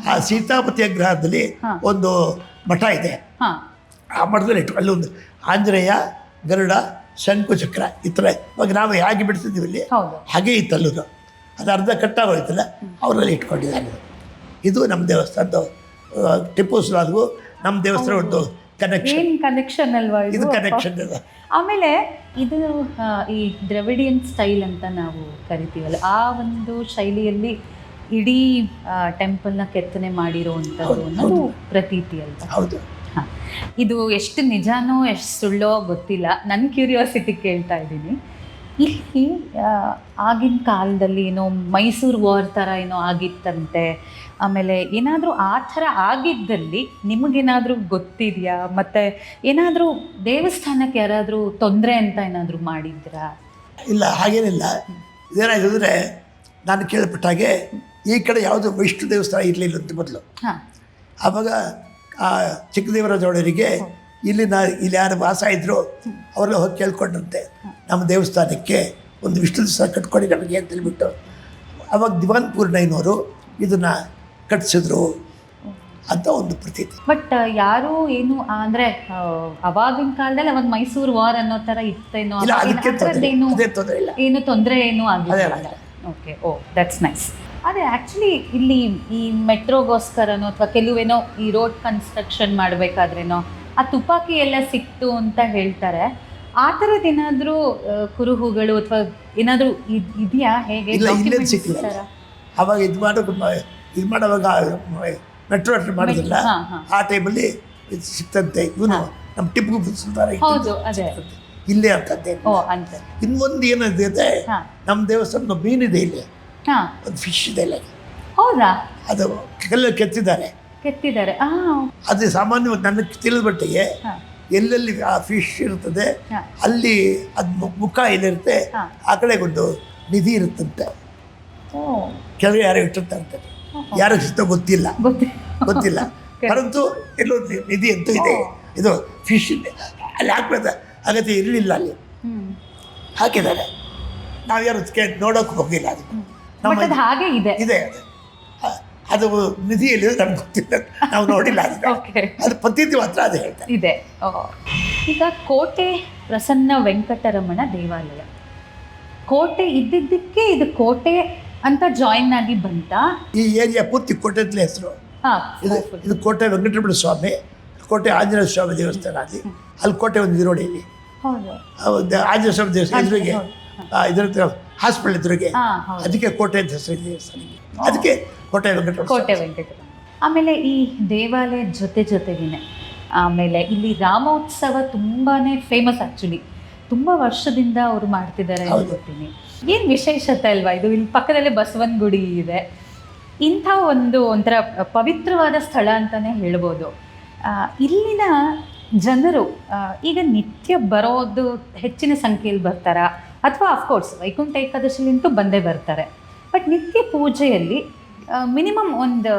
ಆ ಸೀತಾಪತಿ ಗ್ರಹದಲ್ಲಿ ಒಂದು ಮಠ ಇದೆ, ಆ ಮಠದಲ್ಲಿ ಇಟ್ಟು ಅಲ್ಲೊಂದು ಆಂಜನೇಯ, ಗರುಡ, ಶಂಕು ಚಕ್ರ ಈ ಥರ ಇವಾಗ ನಾವು ಹೇಗೆ ಬಿಡ್ತಿದ್ದೀವಿ ಇಲ್ಲಿ ಹಾಗೆ ಇತ್ತಲ್ಲೂ. ಅದು ಅರ್ಧ ಕಟ್ಟಾಗೋಯ್ತಲ್ಲ, ಅವರಲ್ಲಿ ಇಟ್ಕೊಂಡಿದ್ದಾರೆ. ಇದು ನಮ್ಮ ದೇವಸ್ಥಾನದ ಟಿಪ್ಪು ಸುಲ್ತಾನ್ಗೂ ನಮ್ಮ ದೇವಸ್ಥಾನ ಒಂದು ಕನೆಕ್ಷನ್. ಏನ್ ಕನೆಕ್ಷನ್ ಅಲ್ವಾ ಇದು ಕನೆಕ್ಷನ್ ಇದೆ. ಆಮೇಲೆ ಇದು ಈ ದ್ರವಿಡಿಯನ್ ಸ್ಟೈಲ್ ಅಂತ ನಾವು ಕರಿತೀವಲ್ಲ, ಆ ಒಂದು ಶೈಲಿಯಲ್ಲಿ ಇಡೀ ಟೆಂಪಲ್ನ ಕೆತ್ತನೆ ಮಾಡಿರೋವಂಥದ್ದು ಅನ್ನೋದು ಪ್ರತೀತಿ ಅಲ್ವಾ? ಹೌದು. ಹಾಂ, ಇದು ಎಷ್ಟು ನಿಜಾನೋ ಎಷ್ಟು ಸುಳ್ಳೋ ಗೊತ್ತಿಲ್ಲ, ನನ್ನ ಕ್ಯೂರಿಯಾಸಿಟಿ ಕೇಳ್ತಾ ಇದ್ದೀನಿ. ಇಲ್ಲಿ ಆಗಿನ ಕಾಲದಲ್ಲಿ ಏನೋ ಮೈಸೂರು ವಾರ್ ಥರ ಏನೋ ಆಗಿತ್ತಂತೆ, ಆಮೇಲೆ ಏನಾದರೂ ಆ ಥರ ಆಗಿದ್ದಲ್ಲಿ ನಿಮಗೇನಾದರೂ ಗೊತ್ತಿದೆಯಾ? ಮತ್ತು ಏನಾದರೂ ದೇವಸ್ಥಾನಕ್ಕೆ ಯಾರಾದರೂ ತೊಂದರೆ ಅಂತ ಏನಾದರೂ ಮಾಡಿದ್ರಾ? ಇಲ್ಲ, ಹಾಗೇನಿಲ್ಲ. ಇದೇನಾಯಿತು ಅಂದರೆ ನಾನು ಕೇಳ್ಪಟ್ಟಾಗೆ ಈ ಕಡೆ ಯಾವುದೋ ವೈಷ್ಣು ದೇವಸ್ಥಾನ ಇರಲಿಲ್ಲ ಅಂತ ಮೊದಲು. ಹಾಂ, ಆವಾಗ ಆ ಚಿಕ್ಕದೇವರಾಜ ಒಡೆಯರಿಗೆ ಇಲ್ಲಿ ಯಾರು ವಾಸ ಇದ್ದರು ಅವರೆಲ್ಲ ಹೋಗಿ ಕೇಳ್ಕೊಂಡ್ರಂತೆ, ನಮ್ಮ ದೇವಸ್ಥಾನಕ್ಕೆ ಒಂದು ವಿಷ್ಣು ದೇವಸ್ಥಾನ ಕಟ್ಕೊಡಿ ನಮಗೆ ಅಂತ ಹೇಳ್ಬಿಟ್ಟು. ಆವಾಗ ದಿವಾನ್ ಪೂರ್ಣಯ್ಯನವರು ಇದನ್ನು ಕಟ್ಟಿಸಿದ್ರು ಅಂತ ಒಂದು ಪ್ರತೀತಿ. ಬಟ್ ಯಾರು ಏನು ಅಂದರೆ ಅವಾಗಿನ ಕಾಲದಲ್ಲಿ ಅವಾಗ ಮೈಸೂರು ವಾರ್ ಅನ್ನೋ ಥರ ಇತ್ತೇನೋ? ಇಲ್ಲ, ಅದಕ್ಕೆ ಅದೇ ತೊಂದರೆ ಇಲ್ಲ, ಏನು ತೊಂದರೆ ಏನೂ ಆಗಿಲ್ಲ. ಅದೇ. Okay, oh that's nice. ಅದೇ ಆ್ಯಕ್ಚುಲಿ ಇಲ್ಲಿ ಈ ಮೆಟ್ರೋಗೋಸ್ಕರನೋ ಅಥವಾ ಕೆಲವೇನೋ ಈ ರೋಡ್ ಕನ್ಸ್ಟ್ರಕ್ಷನ್ ಮಾಡಬೇಕಾದ್ರೇನೋ ಆ ತುಪಾಕಿ ಎಲ್ಲ ಸಿಕ್ತು ಅಂತ ಹೇಳ್ತಾರೆ. ಆ ಥರದ್ದು ಏನಾದರೂ ಕುರುಹುಗಳು ಅಥವಾ ಏನಾದರೂ ಇದೆಯಾ? ಹೇಗೆ? ಇಲ್ಲ, ಇಲ್ಲೇನು ಸಿಕ್ಕಿಲ್ಲ. ಆವಾಗ ಇದು ಮಾಡೋವಾಗ ಮೆಟ್ರೋ ಮಾಡಿದ್ರಲ್ಲ, ಆ ಟೈಮಲ್ಲಿ ಇದು ಸಿಕ್ತಂತೆ. ಇವನು ನಮ್ಮ ಟಿಪ್ಪು ಸುಲ್ತಾನ ಹೌದು, ಅದೇ ಇಲ್ಲೇ ಅಂತಂತೆ. ಓ ಅಂತ. ಇನ್ನೊಂದು ಏನಿದೆ, ನಮ್ಮ ದೇವಸ್ಥಾನದ ಮೀನಿದೆ ಇಲ್ಲಿ, ಒಂದು ಫಿಶ್ ಇದೆ ಇಲ್ಲ. ಹೌದಾ? ಅದು ಕಲ್ಲು ಕೆತ್ತಿದ್ದಾರೆ. ಅದು ಸಾಮಾನ್ಯವಾಗಿ ನನಗೆ ತಿಳಿದ ಮಟ್ಟಿಗೆ ಎಲ್ಲೆಲ್ಲಿ ಆ ಫಿಶ್ ಇರ್ತದೆ ಅಲ್ಲಿ ಅದು ಮುಖ ಎಲ್ಲಿರುತ್ತೆ ಆ ಕಡೆ ಒಂದು ನಿಧಿ ಇರುತ್ತಂತೆ. ಕೆಳಗೆ ಯಾರೋ ಇಟ್ಟಿರ್ತಾರೆ, ಯಾರಿಗೆ ಸಿಗ್ತೋ ಗೊತ್ತಿಲ್ಲ. ಪರಂತು ಎಲ್ಲೊಂದು ನಿಧಿ ಅಂತೂ ಇದೆ. ಇದು ಫಿಶ್ ಇದೆ, ಅಲ್ಲಿ ಹಾಕ್ಬೇಕು ಅಗತ್ಯ ಇರಲಿಲ್ಲ, ಅಲ್ಲಿ ಹಾಕಿದ್ದಾರೆ. ನಾವು ಯಾರು ನೋಡೋಕೆ ಹೋಗಿಲ್ಲ. ಅದು ಹಾಗೆ ಇದೆ. ಅದು ನಿಧಿಯಲ್ಲಿ ನಮ್ಗೆ ಗೊತ್ತಿಲ್ಲ, ನಾವು ನೋಡಿಲ್ಲ. ಅದು ಪದ್ಧತಿ ಮಾತ್ರ ಅದು ಹೇಳ್ತಾರೆ ಇದೆ. ಈಗ ಕೋಟೆ ಪ್ರಸನ್ನ ವೆಂಕಟರಮಣ ದೇವಾಲಯ, ಕೋಟೆ ಇದ್ದಿದ್ದಕ್ಕೆ ಇದು ಕೋಟೆ ಅಂತ ಜಾಯಿನ್ ಆಗಿ ಬಂತ. ಈ ಏರಿಯಾ ಪೂರ್ತಿ ಕೋಟೆ ಅಂತಲೇ ಹೆಸರು. ಇದು ಕೋಟೆ ವೆಂಕಟರಮಣ ಸ್ವಾಮಿ, ಕೋಟೆ ಆಂಜನೇಯ ಸ್ವಾಮಿ ದೇವಸ್ಥಾನ. ಅಲ್ಲಿ ಕೋಟೆ ಒಂದು ನೋಡಿ, ಇಲ್ಲಿ ಆಂಜನೇಯ ಸ್ವಾಮಿ ದೇವಸ್ಥಾನ ಎದುರಿಗೆ, ಇದರ ಹಾಸ್ಪಿಟಲ್ ಎದುರಿಗೆ, ಅದಕ್ಕೆ ಕೋಟೆ ಅಂತ ಹೆಸರು ದೇವಸ್ಥಾನಕ್ಕೆ. ಅದಕ್ಕೆ ಕೋಟೆ ವೆಂಕಟರಮಣ. ಆಮೇಲೆ ಈ ದೇವಾಲಯದ ಜೊತೆಗಿನೇ ಆಮೇಲೆ ಇಲ್ಲಿ ರಾಮೋತ್ಸವ ತುಂಬಾ ಫೇಮಸ್. ಆ್ಯಕ್ಚುಲಿ ತುಂಬ ವರ್ಷದಿಂದ ಅವರು ಮಾಡ್ತಿದ್ದಾರೆ ಅನ್ಕೊತೀನಿ. ಏನು ವಿಶೇಷತೆ ಅಲ್ವಾ ಇದು? ಇಲ್ಲಿ ಪಕ್ಕದಲ್ಲೇ ಬಸವನ ಗುಡಿ ಇದೆ. ಇಂಥ ಒಂಥರ ಪವಿತ್ರವಾದ ಸ್ಥಳ ಅಂತಲೇ ಹೇಳ್ಬೋದು. ಇಲ್ಲಿನ ಜನರು ಈಗ ನಿತ್ಯ ಬರೋದು ಹೆಚ್ಚಿನ ಸಂಖ್ಯೆಯಲ್ಲಿ ಬರ್ತಾರಾ? ಅಥವಾ ಅಫ್ಕೋರ್ಸ್ ವೈಕುಂಠ ಏಕಾದಶಿಲಿಂತೂ ಬಂದೇ ಬರ್ತಾರೆ, ಬಟ್ ನಿತ್ಯ ಪೂಜೆಯಲ್ಲಿ ಮಿನಿಮಮ್ ಒಂದು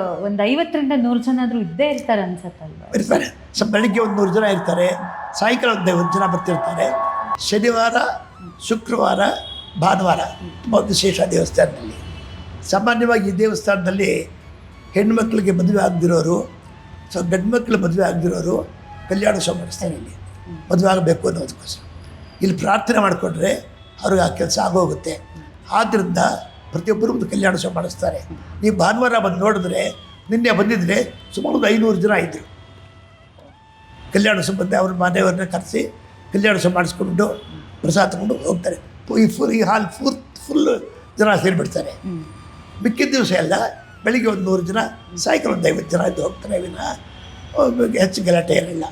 50ರಿಂದ 100 ಜನ ಆದರೂ ಇದ್ದೇ ಇರ್ತಾರೆ ಅನ್ಸತ್ತಲ್ವ? ಇರ್ತಾರೆ. ಬೆಳಗ್ಗೆ ಒಂದು 100 ಜನ ಇರ್ತಾರೆ, ಸಾಯಂಕಾಲ ಒಂದು 50 ಜನ ಬರ್ತಿರ್ತಾರೆ. ಶನಿವಾರ, ಶುಕ್ರವಾರ, ಭಾನುವಾರ ತುಂಬ ವಿಶೇಷ ದೇವಸ್ಥಾನದಲ್ಲಿ. ಸಾಮಾನ್ಯವಾಗಿ ಈ ದೇವಸ್ಥಾನದಲ್ಲಿ ಹೆಣ್ಮಕ್ಳಿಗೆ ಮದುವೆ ಆಗದಿರೋರು, ಗಂಡು ಮಕ್ಕಳು ಮದುವೆ ಆಗದಿರೋರು ಕಲ್ಯಾಣೋತ್ಸವ ಮಾಡಿಸ್ತಾರೆ. ಇಲ್ಲಿ ಮದುವೆ ಆಗಬೇಕು ಅನ್ನೋದಕ್ಕೋಸ್ಕರ ಇಲ್ಲಿ ಪ್ರಾರ್ಥನೆ ಮಾಡಿಕೊಂಡ್ರೆ ಅವ್ರಿಗೆ ಆ ಕೆಲಸ ಆಗೋಗುತ್ತೆ. ಆದ್ದರಿಂದ ಪ್ರತಿಯೊಬ್ಬರು ಒಂದು ಕಲ್ಯಾಣೋತ್ಸವ ಮಾಡಿಸ್ತಾರೆ. ನೀವು ಭಾನುವಾರ ಬಂದು ನೋಡಿದ್ರೆ, ನಿನ್ನೆ ಬಂದಿದ್ದರೆ ಸುಮಾರು 500 ಜನ ಇದ್ದರು. ಕಲ್ಯಾಣೋತ್ಸವ ಬಂದು ಅವ್ರ ಮನೆಯವ್ರನ್ನ ಕರೆಸಿ ಕಲ್ಯಾಣೋತ್ಸವ ಮಾಡಿಸ್ಕೊಂಡು ಪ್ರಸಾದ ತಗೊಂಡು ಹೋಗ್ತಾರೆ. ಈ ಹಾಲ್ ಫುಲ್ ಜನ ಸೇರಿಬಿಡ್ತಾರೆ. ಮಿಕ್ಕಿದ ದಿವಸ ಎಲ್ಲ ಬೆಳಿಗ್ಗೆ ಒಂದು 100 ಜನ, ಸಾಯಂಕಾಲ ಒಂದು 50 ಜನ ಇದ್ದು ಹೋಗ್ತಾರೆ. ಹೆಚ್ಚು ಗಲಾಟೆ ಇರಲಿಲ್ಲ.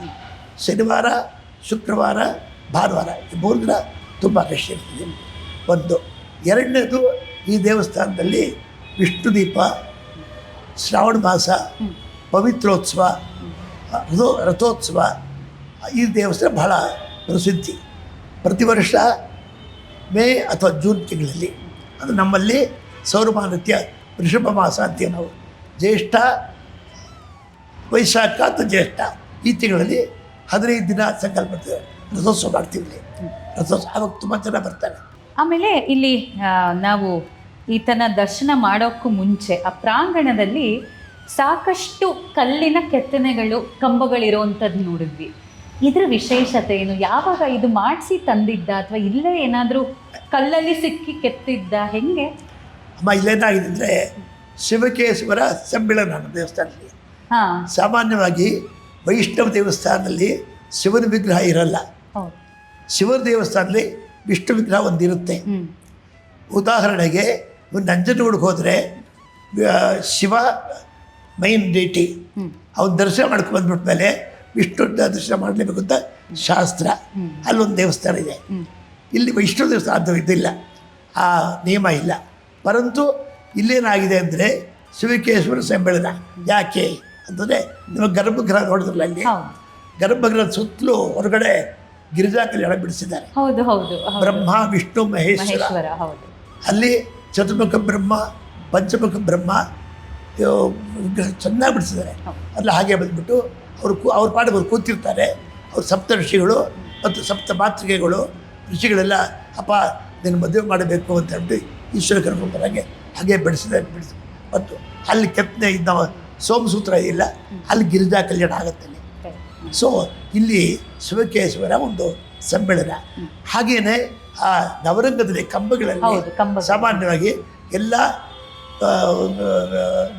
ಶನಿವಾರ, ಶುಕ್ರವಾರ, ಭಾನುವಾರ ಈ 3 ದಿನ ತುಂಬ ರಶ್ ಇರ್ತದೆ. ಒಂದು. ಎರಡನೇದು, ಈ ದೇವಸ್ಥಾನದಲ್ಲಿ ವಿಷ್ಣು ದೀಪ, ಶ್ರಾವಣ ಮಾಸ, ಪವಿತ್ರೋತ್ಸವ, ರಥೋತ್ಸವ, ಈ ದೇವಸ್ಥಾನ ಬಹಳ ಪ್ರಸಿದ್ಧಿ. ಪ್ರತಿ ವರ್ಷ ಮೇ ಅಥವಾ ಜೂನ್ ತಿಂಗಳಲ್ಲಿ, ಅದು ನಮ್ಮಲ್ಲಿ ಸೌರಮಾನತ್ಯ ವೃಷಭ ಮಾಸ ಅಂತೀವಿ ನಾವು. ಜ್ಯೇಷ್ಠ, ವೈಶಾಖ ಅಥವಾ ಜ್ಯೇಷ್ಠ ಈ ತಿಂಗಳಲ್ಲಿ 15 ದಿನ ಸಂಕಲ್ಪ ರಥೋತ್ಸವ ಮಾಡ್ತೀವಿ. ರಥೋತ್ಸವ ಆವಾಗ ತುಂಬ ಜನ ಬರ್ತಾರೆ. ಆಮೇಲೆ ಇಲ್ಲಿ ನಾವು ಈತನ ದರ್ಶನ ಮಾಡೋಕ್ಕೂ ಮುಂಚೆ ಆ ಪ್ರಾಂಗಣದಲ್ಲಿ ಸಾಕಷ್ಟು ಕಲ್ಲಿನ ಕೆತ್ತನೆಗಳು, ಕಂಬಗಳಿರೋವಂಥದ್ದು ನೋಡಿದ್ವಿ. ಇದರ ವಿಶೇಷತೆ ಏನು? ಯಾವಾಗ ಇದು ಮಾಡಿಸಿ ತಂದಿದ್ದ ಅಥವಾ ಇಲ್ಲೇ ಏನಾದರೂ ಕಲ್ಲಲ್ಲಿ ಸಿಕ್ಕಿ ಕೆತ್ತಿದ್ದ, ಹೆಂಗೆ? ಅಮ್ಮ, ಇಲ್ಲೇನಾಗಿದೆ ಅಂದರೆ ಶಿವಕೇಶ್ವರ ಸಮ್ಮೇಳನ ನಮ್ಮ ದೇವಸ್ಥಾನದಲ್ಲಿ. ಸಾಮಾನ್ಯವಾಗಿ ವೈಷ್ಣವ ದೇವಸ್ಥಾನದಲ್ಲಿ ಶಿವನ ವಿಗ್ರಹ ಇರಲ್ಲ. ಹೌದು. ಶಿವನ ದೇವಸ್ಥಾನದಲ್ಲಿ ವಿಷ್ಣು ವಿಗ್ರಹ ಒಂದಿರುತ್ತೆ. ಉದಾಹರಣೆಗೆ ನಂಜನಗೂಡಿಗೆ ಹೋದರೆ ಶಿವ ಮೈನ್ ಡೇಟಿ ಅವ್ನ ದರ್ಶನ ಮಾಡ್ಕೊಂಡು ಬಂದ್ಬಿಟ್ಮೇಲೆ ವಿಷ್ಣು ದರ್ಶನ ಮಾಡಲೇಬೇಕು ಅಂತ ಶಾಸ್ತ್ರ. ಅಲ್ಲೊಂದು ದೇವಸ್ಥಾನ ಇದೆ. ಇಲ್ಲಿ ವೈಷ್ಣವ ದೇವಸ್ಥಾನ ಅದು ಇದಿಲ್ಲ, ಆ ನಿಯಮ ಇಲ್ಲ. ಪರಂತು ಇಲ್ಲೇನಾಗಿದೆ ಅಂದರೆ ಶಿವಕೇಶ್ವರ ಸಮ್ಮೇಳನ. ಯಾಕೆ ಅಂತಂದರೆ ನಿಮಗೆ ಗರ್ಭಗೃಹ ನೋಡಿದ್ರಲ್ಲ, ಅಲ್ಲಿ ಗರ್ಭಗೃಹದ ಸುತ್ತಲೂ ಹೊರಗಡೆ ಗಿರಿಜಾ ಕಲ್ಯಾಣ ಬಿಡಿಸಿದ್ದಾರೆ. ಹೌದು ಹೌದು. ಬ್ರಹ್ಮ ವಿಷ್ಣು ಮಹೇಶ್ವರ. ಹೌದು. ಅಲ್ಲಿ ಚತುರ್ಮುಖ ಬ್ರಹ್ಮ, ಪಂಚಮುಖ ಬ್ರಹ್ಮ ವಿಗ್ರಹ ಚೆನ್ನಾಗಿ ಬಿಡಿಸಿದ್ದಾರೆ. ಅಲ್ಲಿ ಹಾಗೆ ಬಂದ್ಬಿಟ್ಟು ಅವ್ರ ಪಾಡಿಗೆ ಅವ್ರು ಕೂತಿರ್ತಾರೆ. ಅವ್ರು ಸಪ್ತ ಋಷಿಗಳು ಮತ್ತು ಸಪ್ತ ಮಾತೃಕೆಗಳು ಋಷಿಗಳೆಲ್ಲ ಅಪ್ಪ ನಿನ್ನ ಮದುವೆ ಮಾಡಬೇಕು ಅಂತ ಹೇಳ್ಬಿಟ್ಟು ಈಶ್ವರ ಕರ್ಕೊಂಡ್ಬರಂಗೆ ಹಾಗೆ ಬೆಳೆಸಿದ್ದಾರೆ. ಮತ್ತು ಅಲ್ಲಿ ಕೆತ್ತನೆ ಇದ್ದ ಸೋಮಸೂತ್ರ ಇಲ್ಲ, ಅಲ್ಲಿ ಗಿರಿಜಾ ಕಲ್ಯಾಣ ಆಗುತ್ತೆ. ಸೊ ಇಲ್ಲಿ ಶಿವಕೇಶ್ವರ ಒಂದು ಸಮ್ಮೇಳನ. ಹಾಗೇನೆ ಆ ನವರಂಗದಲ್ಲಿ ಕಂಬಗಳಲ್ಲಿ ಸಾಮಾನ್ಯವಾಗಿ ಎಲ್ಲ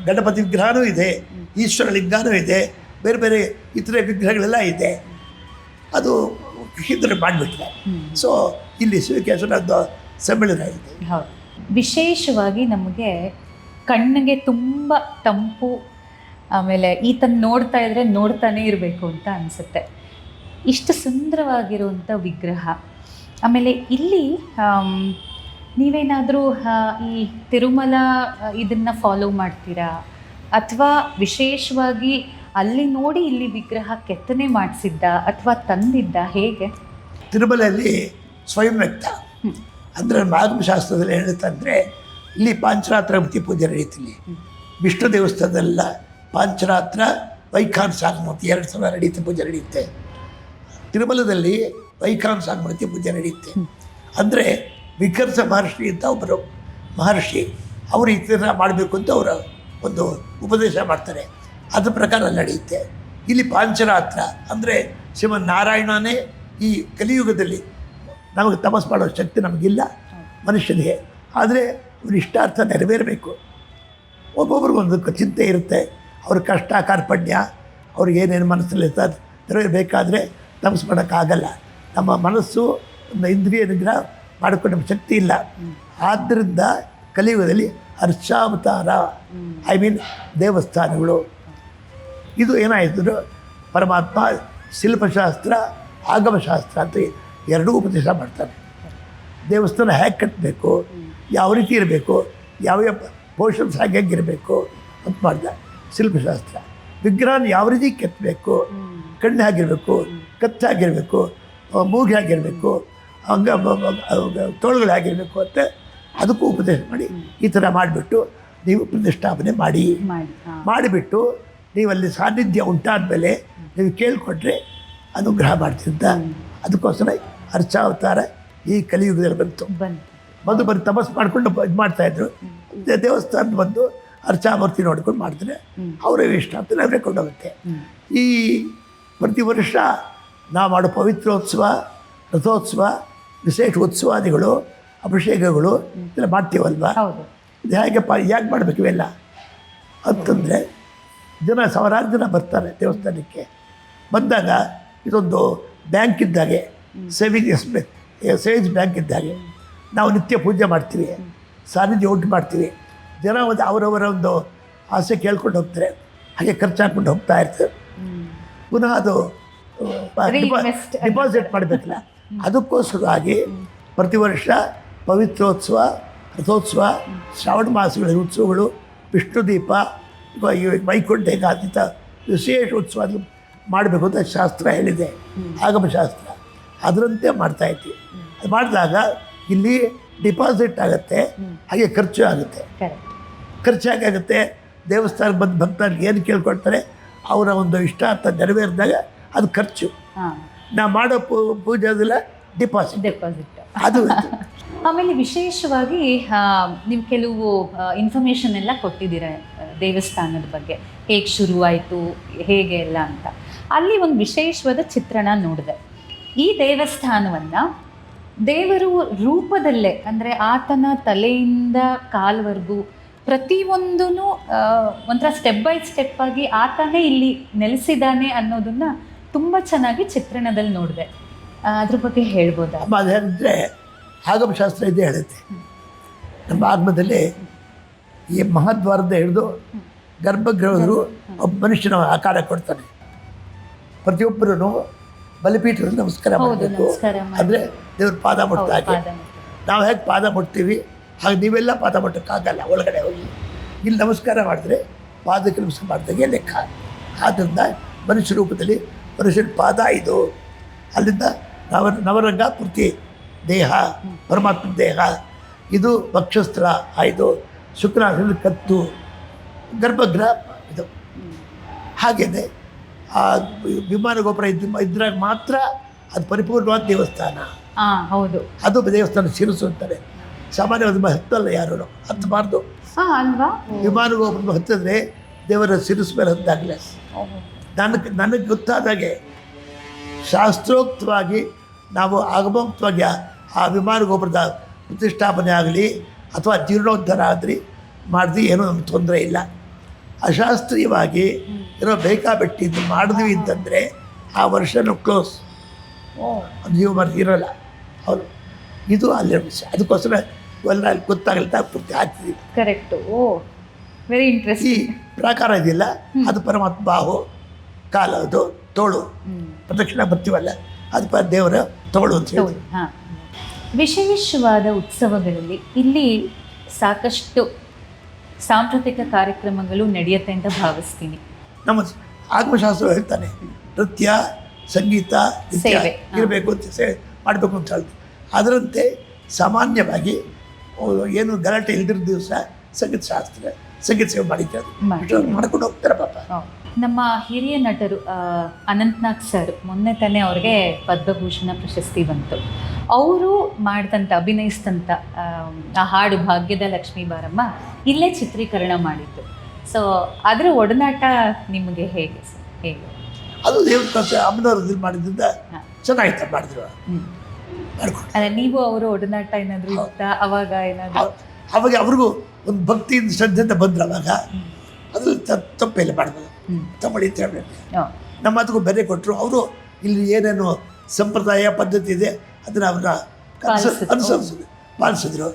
ಗಣಪತಿ ವಿಗ್ರಹನೂ ಇದೆ, ಈಶ್ವರ ಲಿಂಗನೂ ಇದೆ, ಬೇರೆ ಬೇರೆ ಇತರೆ ವಿಗ್ರಹಗಳೆಲ್ಲ ಇದೆ. ಅದು ಹಿಂದೆ ಮಾಡಿಬಿಟ್ಟಿದೆ. ಸೊ ಇಲ್ಲಿ ಶಿವಕೇಶ್ವರದ ಸಮ್ಮೇಳನ ಇದೆ. ಹೌದು. ವಿಶೇಷವಾಗಿ ನಮಗೆ ಕಣ್ಣಿಗೆ ತುಂಬ ತಂಪು, ಆಮೇಲೆ ಈತನ ನೋಡ್ತಾ ಇದ್ರೆ ನೋಡ್ತಾನೆ ಇರಬೇಕು ಅಂತ ಅನಿಸುತ್ತೆ. ಇಷ್ಟು ಸುಂದರವಾಗಿರುವಂಥ ವಿಗ್ರಹ. ಆಮೇಲೆ ಇಲ್ಲಿ ನೀವೇನಾದರೂ ಈ ತಿರುಮಲ ಇದನ್ನು ಫಾಲೋ ಮಾಡ್ತೀರಾ, ಅಥವಾ ವಿಶೇಷವಾಗಿ ಅಲ್ಲಿ ನೋಡಿ ಇಲ್ಲಿ ವಿಗ್ರಹ ಕೆತ್ತನೆ ಮಾಡಿಸಿದ್ದ ಅಥವಾ ತಂದಿದ್ದ, ಹೇಗೆ? ತಿರುಮಲೆಯಲ್ಲಿ ಸ್ವಯಂ ವ್ಯಕ್ತ ಅಂದರೆ ಆಗಮಶಾಸ್ತ್ರದಲ್ಲಿ ಹೇಳುತ್ತಂದರೆ ಇಲ್ಲಿ ಪಾಂಚರಾತ್ರ ಮೂರ್ತಿ ಪೂಜೆ ನಡೀತಿಲ್ಲಿ. ವಿಷ್ಣು ದೇವಸ್ಥಾನದಲ್ಲ ಪಾಂಚರಾತ್ರ ವೈಖಾನಸ ಆಗಮೂರ್ತಿ 2 ಸಲ ಪೂಜೆ ನಡೆಯುತ್ತೆ. ತಿರುಮಲದಲ್ಲಿ ವೈಖಾನಸ ಆಗಮೂರ್ತಿ ಪೂಜೆ ನಡೆಯುತ್ತೆ. ಅಂದರೆ ವಿಕರ್ಸ ಮಹರ್ಷಿ ಅಂತ ಒಬ್ಬರು ಮಹರ್ಷಿ, ಅವರು ಈ ಥರ ಮಾಡಬೇಕು ಅಂತ ಅವರ ಒಂದು ಉಪದೇಶ ಮಾಡ್ತಾರೆ. ಅದ್ರ ಪ್ರಕಾರ ನಡೆಯುತ್ತೆ. ಇಲ್ಲಿ ಪಾಂಚರಾತ್ರ ಅಂದರೆ ಶ್ರೀಮನ್ನಾರಾಯಣನೇ ಈ ಕಲಿಯುಗದಲ್ಲಿ ನಮಗೆ ತಪಸ್ಸು ಮಾಡೋ ಶಕ್ತಿ ನಮಗಿಲ್ಲ ಮನುಷ್ಯನಿಗೆ. ಆದರೆ ಅವ್ರ ಇಷ್ಟಾರ್ಥ ನೆರವೇರಬೇಕು. ಒಬ್ಬೊಬ್ರಿಗೊಂದು ಚಿಂತೆ ಇರುತ್ತೆ. ಅವ್ರ ಕಷ್ಟ ಕಾರ್ಪಣ್ಯ ಅವ್ರಿಗೆ ಏನೇನು ಮನಸ್ಸಲ್ಲಿ ನೆರವೇರಬೇಕಾದ್ರೆ ತಪಸ್ಸು ಮಾಡೋಕ್ಕಾಗಲ್ಲ. ನಮ್ಮ ಮನಸ್ಸು ಒಂದು ಇಂದ್ರಿಯ ನಿಗ್ರಹ ಮಾಡಿಕೊಂಡು ನಮ್ಮ ಶಕ್ತಿ ಇಲ್ಲ. ಆದ್ದರಿಂದ ಕಲಿಯುಗದಲ್ಲಿ ಹರ್ಷಾವತಾರ, ಐ ಮೀನ್ ದೇವಸ್ಥಾನಗಳು. ಇದು ಏನಾಯಿತು, ಪರಮಾತ್ಮ ಶಿಲ್ಪಶಾಸ್ತ್ರ ಆಗಮಶಾಸ್ತ್ರ ಅಂತ ಎರಡೂ ಉಪದೇಶ ಮಾಡ್ತಾನೆ. ದೇವಸ್ಥಾನ ಹೇಗೆ ಕಟ್ಟಬೇಕು, ಯಾವ ರೀತಿ ಇರಬೇಕು, ಯಾವ್ಯಾವ ಪೋರ್ಷನ್ಸ್ ಹೇಗಿರಬೇಕು ಅಂತ ಮಾಡಿದ ಶಿಲ್ಪಶಾಸ್ತ್ರ. ವಿಗ್ರಹನ ಯಾವ ರೀತಿ ಕೆತ್ತಬೇಕು, ಕಣ್ಣು ಹೇಗಿರಬೇಕು, ಕತ್ತು ಹೇಗಿರಬೇಕು, ಮೂಗು ಹೇಗಿರಬೇಕು, ತೋಳುಗಳು ಹೇಗಿರಬೇಕು ಅಂತ ಅದಕ್ಕೂ ಉಪದೇಶ ಮಾಡಿ ಈ ಥರ ಮಾಡಿಬಿಟ್ಟು ನೀವು ಪ್ರತಿಷ್ಠಾಪನೆ ಮಾಡಿಬಿಟ್ಟು ನೀವಲ್ಲಿ ಸಾನ್ನಿಧ್ಯ ಉಂಟಾದ ಮೇಲೆ ನೀವು ಕೇಳಿಕೊಟ್ರೆ ಅನುಗ್ರಹ ಮಾಡ್ತಿದ್ದ. ಅದಕ್ಕೋಸ್ಕರ ಅರ್ಚಾವತಾರ ಈ ಕಲಿಯುಗದಲ್ಲಿ ಬಂತು. ಬರೀ ತಪಸ್ಸು ಮಾಡಿಕೊಂಡು ಇದು ಮಾಡ್ತಾಯಿದ್ರು. ದೇವಸ್ಥಾನದ ಬಂದು ಅರ್ಚಾಮೂರ್ತಿ ನೋಡ್ಕೊಂಡು ಮಾಡ್ತಾರೆ. ಅವರೇ ಇಷ್ಟ ಅಂತ ನಾವೇ ಕೊಂಡೋಗುತ್ತೆ. ಈ ಪ್ರತಿ ವರ್ಷ ನಾವು ಮಾಡೋ ಪವಿತ್ರೋತ್ಸವ, ರಥೋತ್ಸವ, ವಿಶೇಷ ಉತ್ಸವಾದಿಗಳು, ಅಭಿಷೇಕಗಳು ಎಲ್ಲ ಮಾಡ್ತೀವಲ್ವ. ಇದು ಹೇಗೆ ಮಾಡಬೇಕು ಇವೆಲ್ಲ ಅಂತಂದರೆ ಜನ ಸಾವಿರಾರು ಜನ ಬರ್ತಾರೆ ದೇವಸ್ಥಾನಕ್ಕೆ. ಬಂದಾಗ ಇದೊಂದು ಬ್ಯಾಂಕ್ ಇದ್ದಾಗೆ, ಸೇವಿಂಗ್ಸ್ ಬ್ಯಾಂಕ್ ಇದ್ದಾಗೆ. ನಾವು ನಿತ್ಯ ಪೂಜೆ ಮಾಡ್ತೀವಿ, ಸಾನ್ನಿಧ್ಯ ಉಂಟು ಮಾಡ್ತೀವಿ. ಜನ ಒಂದು ಅವರವರ ಒಂದು ಆಸೆ ಕೇಳ್ಕೊಂಡು ಹೋಗ್ತಾರೆ, ಹಾಗೆ ಖರ್ಚು ಹಾಕ್ಕೊಂಡು ಹೋಗ್ತಾ ಇರ್ತಾರೆ. ಪುನಃ ಅದು ಡಿಪಾಸಿಟ್ ಮಾಡಬೇಕಲ್ಲ. ಅದಕ್ಕೋಸ್ಕರವಾಗಿ ಪ್ರತಿ ವರ್ಷ ಪವಿತ್ರೋತ್ಸವ, ರಥೋತ್ಸವ, ಶ್ರಾವಣ ಮಾಸಗಳ ಉತ್ಸವಗಳು, ವಿಷ್ಣು ದೀಪ, ವೈಕುಂಠ ಏಕಾದಶಿ ವಿಶೇಷ ಉತ್ಸವ ಮಾಡಬೇಕು ಅಂತ ಶಾಸ್ತ್ರ ಹೇಳಿದೆ, ಆಗಮಶಾಸ್ತ್ರ. ಅದರಂತೆ ಮಾಡ್ತಾಯಿದ್ವಿ. ಅದು ಮಾಡಿದಾಗ ಇಲ್ಲಿ ಡಿಪಾಸಿಟ್ ಆಗುತ್ತೆ, ಹಾಗೆ ಖರ್ಚು ಆಗುತ್ತೆ. ಖರ್ಚಾಗುತ್ತೆ. ದೇವಸ್ಥಾನಕ್ಕೆ ಬಂದು ಭಕ್ತರಿಗೆ ಏನು ಕೇಳ್ಕೊಳ್ತಾರೆ ಅವರ ಒಂದು ಇಷ್ಟಾರ್ಥ ನೆರವೇರಿದಾಗ ಅದು ಖರ್ಚು. ನಾವು ಮಾಡೋ ಪೂಜೆದೆಲ್ಲ ಡಿಪಾಸಿಟ್ ಅದು. ಆಮೇಲೆ ವಿಶೇಷವಾಗಿ ನೀವು ಕೆಲವು ಇನ್ಫಾರ್ಮೇಷನ್ ಎಲ್ಲ ಕೊಟ್ಟಿದ್ದೀರ ದೇವಸ್ಥಾನದ ಬಗ್ಗೆ, ಹೇಗೆ ಶುರುವಾಯಿತು, ಹೇಗೆ ಎಲ್ಲ ಅಂತ. ಅಲ್ಲಿ ಒಂದು ವಿಶೇಷವಾದ ಚಿತ್ರಣ ನೋಡಿದೆ. ಈ ದೇವಸ್ಥಾನವನ್ನು ದೇವರು ರೂಪದಲ್ಲೇ, ಅಂದರೆ ಆತನ ತಲೆಯಿಂದ ಕಾಲ್ವರೆಗೂ ಪ್ರತಿಯೊಂದೂ ಒಂಥರ ಸ್ಟೆಪ್ ಬೈ ಸ್ಟೆಪ್ ಆಗಿ ಆತನೇ ಇಲ್ಲಿ ನೆಲೆಸಿದ್ದಾನೆ ಅನ್ನೋದನ್ನ ತುಂಬ ಚೆನ್ನಾಗಿ ಚಿತ್ರಣದಲ್ಲಿ ನೋಡಿದೆ. ಅದ್ರ ಬಗ್ಗೆ ಹೇಳ್ಬೋದಾ? ಅಮ್ಮ ಅದು ಹೇಳಿದ್ರೆ ಆಗಮಶಾಸ್ತ್ರ ಇದೇ ಹೇಳುತ್ತೆ. ನಮ್ಮ ಆಗಮದಲ್ಲಿ ಈ ಮಹಾದ್ವಾರದ ಹಿಡಿದು ಗರ್ಭಗೃಹರು ಒಬ್ಬ ಮನುಷ್ಯನ ಆಕಾರ ಕೊಡ್ತಾನೆ. ಪ್ರತಿಯೊಬ್ಬರೂ ಬಲಿಪೀಠದಲ್ಲಿ ನಮಸ್ಕಾರ ಮಾಡಬೇಕು. ಅಂದರೆ ದೇವ್ರ ಪಾದ ಮುಟ್ಟ ಹಾಗೆ ನಾವು ಹೇಗೆ ಪಾದ ಮುಟ್ತೀವಿ ಹಾಗೆ ನೀವೆಲ್ಲ ಪಾದ ಮುಟ್ಟಕ್ಕಾಗಲ್ಲ. ಒಳಗಡೆ ಹೋಗಿ ಇಲ್ಲಿ ನಮಸ್ಕಾರ ಮಾಡಿದ್ರೆ ಪಾದಕ್ಕೆ ನಮಸ್ಕಾರ ಮಾಡಿದಾಗೆ ಲೆಕ್ಕ. ಆದ್ದರಿಂದ ಮನುಷ್ಯ ರೂಪದಲ್ಲಿ ಮನುಷ್ಯನ ಪಾದ ಇದು. ಅಲ್ಲಿಂದ ನವರಂಗ ಪೂರ್ತಿ ದೇಹ, ಪರಮಾತ್ಮ ದೇಹ, ಇದು ವಕ್ಷಸ್ಥಳ ಆಯಿತು, ಶುಕ್ರಾಸನ ಕತ್ತು, ಗರ್ಭಗೃಹ ಇದು. ಹಾಗೆಯೇ ಆ ವಿಮಾನ ಗೋಪುರ ಇದ್ರಾಗ ಮಾತ್ರ ಅದು ಪರಿಪೂರ್ಣವಾದ ದೇವಸ್ಥಾನ. ಹೌದು, ಅದು ದೇವಸ್ಥಾನ ಶಿರಸು ಅಂತಾರೆ. ಸಾಮಾನ್ಯವಾದ ಹತ್ತಲ್ಲ, ಯಾರು ಹತ್ತಬಾರ್ದು. ಅಲ್ವಾ? ವಿಮಾನ ಗೋಪುರ ಹತ್ತಿದ್ರೆ ದೇವರ ಶಿರಸ್ ಮೇಲೆ ಹತ್ತಾಗಲೇ. ನನಗೆ ಗೊತ್ತಾದಾಗೆ ಶಾಸ್ತ್ರೋಕ್ತವಾಗಿ ನಾವು ಆಗಮೋಕ್ತವಾಗಿ ಆ ವಿಮಾನ ಗೋಪುರದ ಪ್ರತಿಷ್ಠಾಪನೆ ಆಗಲಿ ಅಥವಾ ಜೀರ್ಣೋದ್ಧಾರ ಆಗಲಿ ಮಾಡಿದ್ವಿ, ಏನೂ ನಮ್ಗೆ ತೊಂದರೆ ಇಲ್ಲ. ಅಶಾಸ್ತ್ರೀಯವಾಗಿ ಏನೋ ಬೇಕಾಬಿಟ್ಟಿದ್ದು ಮಾಡಿದ್ವಿ ಅಂತಂದರೆ ಆ ವರ್ಷನೂ ಕ್ಲೋಸ್, ಜೀವ ಮರ್ತಿ ಇರೋಲ್ಲ ಅವರು. ಇದು ಅಲ್ಲಿರೋ ವಿಷಯ. ಅದಕ್ಕೋಸ್ಕರ ಎಲ್ಲ ಗೊತ್ತಾಗಲ್ತಾ ಪೂರ್ತಿ ಹಾಕ್ತಿದ್ದೀವಿ. ಕರೆಕ್ಟು. Very interesting. ಈ ಪ್ರಾಕಾರ ಇದೆಯಲ್ಲ, ಅದು ಪರಮಾತ್ಮ ಬಾಹು, ಕಾಲ, ಅದು ತೋಳು, ಪ್ರದಕ್ಷಿಣ ಬರ್ತೀವಲ್ಲ, ಅದು ದೇವರ ತೋಳು ಅಂತ ಹೇಳಿ. ವಿಶೇಷವಾದ ಉತ್ಸವಗಳಲ್ಲಿ ಇಲ್ಲಿ ಸಾಕಷ್ಟು ಸಾಂಸ್ಕೃತಿಕ ಕಾರ್ಯಕ್ರಮಗಳು ನಡೆಯುತ್ತೆ ಅಂತ ಭಾವಿಸ್ತೀನಿ. ನಮ್ಮ ಆಗಮಶಾಸ್ತ್ರ ಹೇಳ್ತಾನೆ ನೃತ್ಯ, ಸಂಗೀತ, ಸೇವೆ ಇರಬೇಕು ಅಂತ, ಸೇವೆ ಮಾಡಬೇಕು ಅಂತ ಹೇಳ್ತೀವಿ. ಅದರಂತೆ ಸಾಮಾನ್ಯವಾಗಿ ಏನು ಗಲಾಟೆ ಇಲ್ದಿರೋ ದಿವಸ ಸಂಗೀತ ಸೇವೆ ಮಾಡಿದ್ದಾರೆ, ಮಾಡ್ಕೊಂಡು ಹೋಗ್ತಾರೆ ಪಾಪ. ನಮ್ಮ ಹಿರಿಯ ನಟರು ಅನಂತ್ನಾಗ್ ಸರ್ ಮೊನ್ನೆ ತಾನೇ ಅವ್ರಿಗೆ ಪದ್ಮಭೂಷಣ ಪ್ರಶಸ್ತಿ ಬಂತು. ಅವರು ಅಭಿನಯಿಸಿದಂಥ ಆ ಹಾಡು ಭಾಗ್ಯದ ಲಕ್ಷ್ಮೀ ಬಾರಮ್ಮ ಇಲ್ಲೇ ಚಿತ್ರೀಕರಣ ಮಾಡಿದ್ದು. ಸೊ ಅದರ ಒಡನಾಟ ನಿಮಗೆ ಹೇಗೆ ಸರ್? ಹೇಗೆ ಅದು ದೇವಸ್ಥಾನ ಅಮ್ಮನವ್ರು ಮಾಡಿದ್ರಿಂದ ಚೆನ್ನಾಗಿತ್ತು, ಮಾಡಿದ್ರು ಮಾಡ್ಕೊಂಡು. ಅದೇ ನೀವು ಅವರು ಒಡನಾಟ ಏನಾದರೂ ಇತ್ತ ಅವಾಗ? ಏನಾದರೂ ಅವಾಗ ಅವ್ರಿಗೂ ಒಂದು ಭಕ್ತಿಯಿಂದ ಶ್ರದ್ಧೆಯಿಂದ ಬಂದ್ರು. ಅವಾಗ ಅದು ತಪ್ಪೆಲ್ಲ ಮಾಡ್ಬೋದು, ತಮ್ಮಡಿ ಅಂತ ಹೇಳ್ಬೇಕು. ನಮ್ಮ ಮಾತುಗೂ ಬೆಲೆ ಕೊಟ್ಟರು. ಅವರು ಇಲ್ಲಿ ಏನೇನು ಸಂಪ್ರದಾಯ ಪದ್ಧತಿ ಇದೆ ಅದನ್ನು ಅವ್ರನ್ನ ಪಾಲಿಸಿದ್ರು.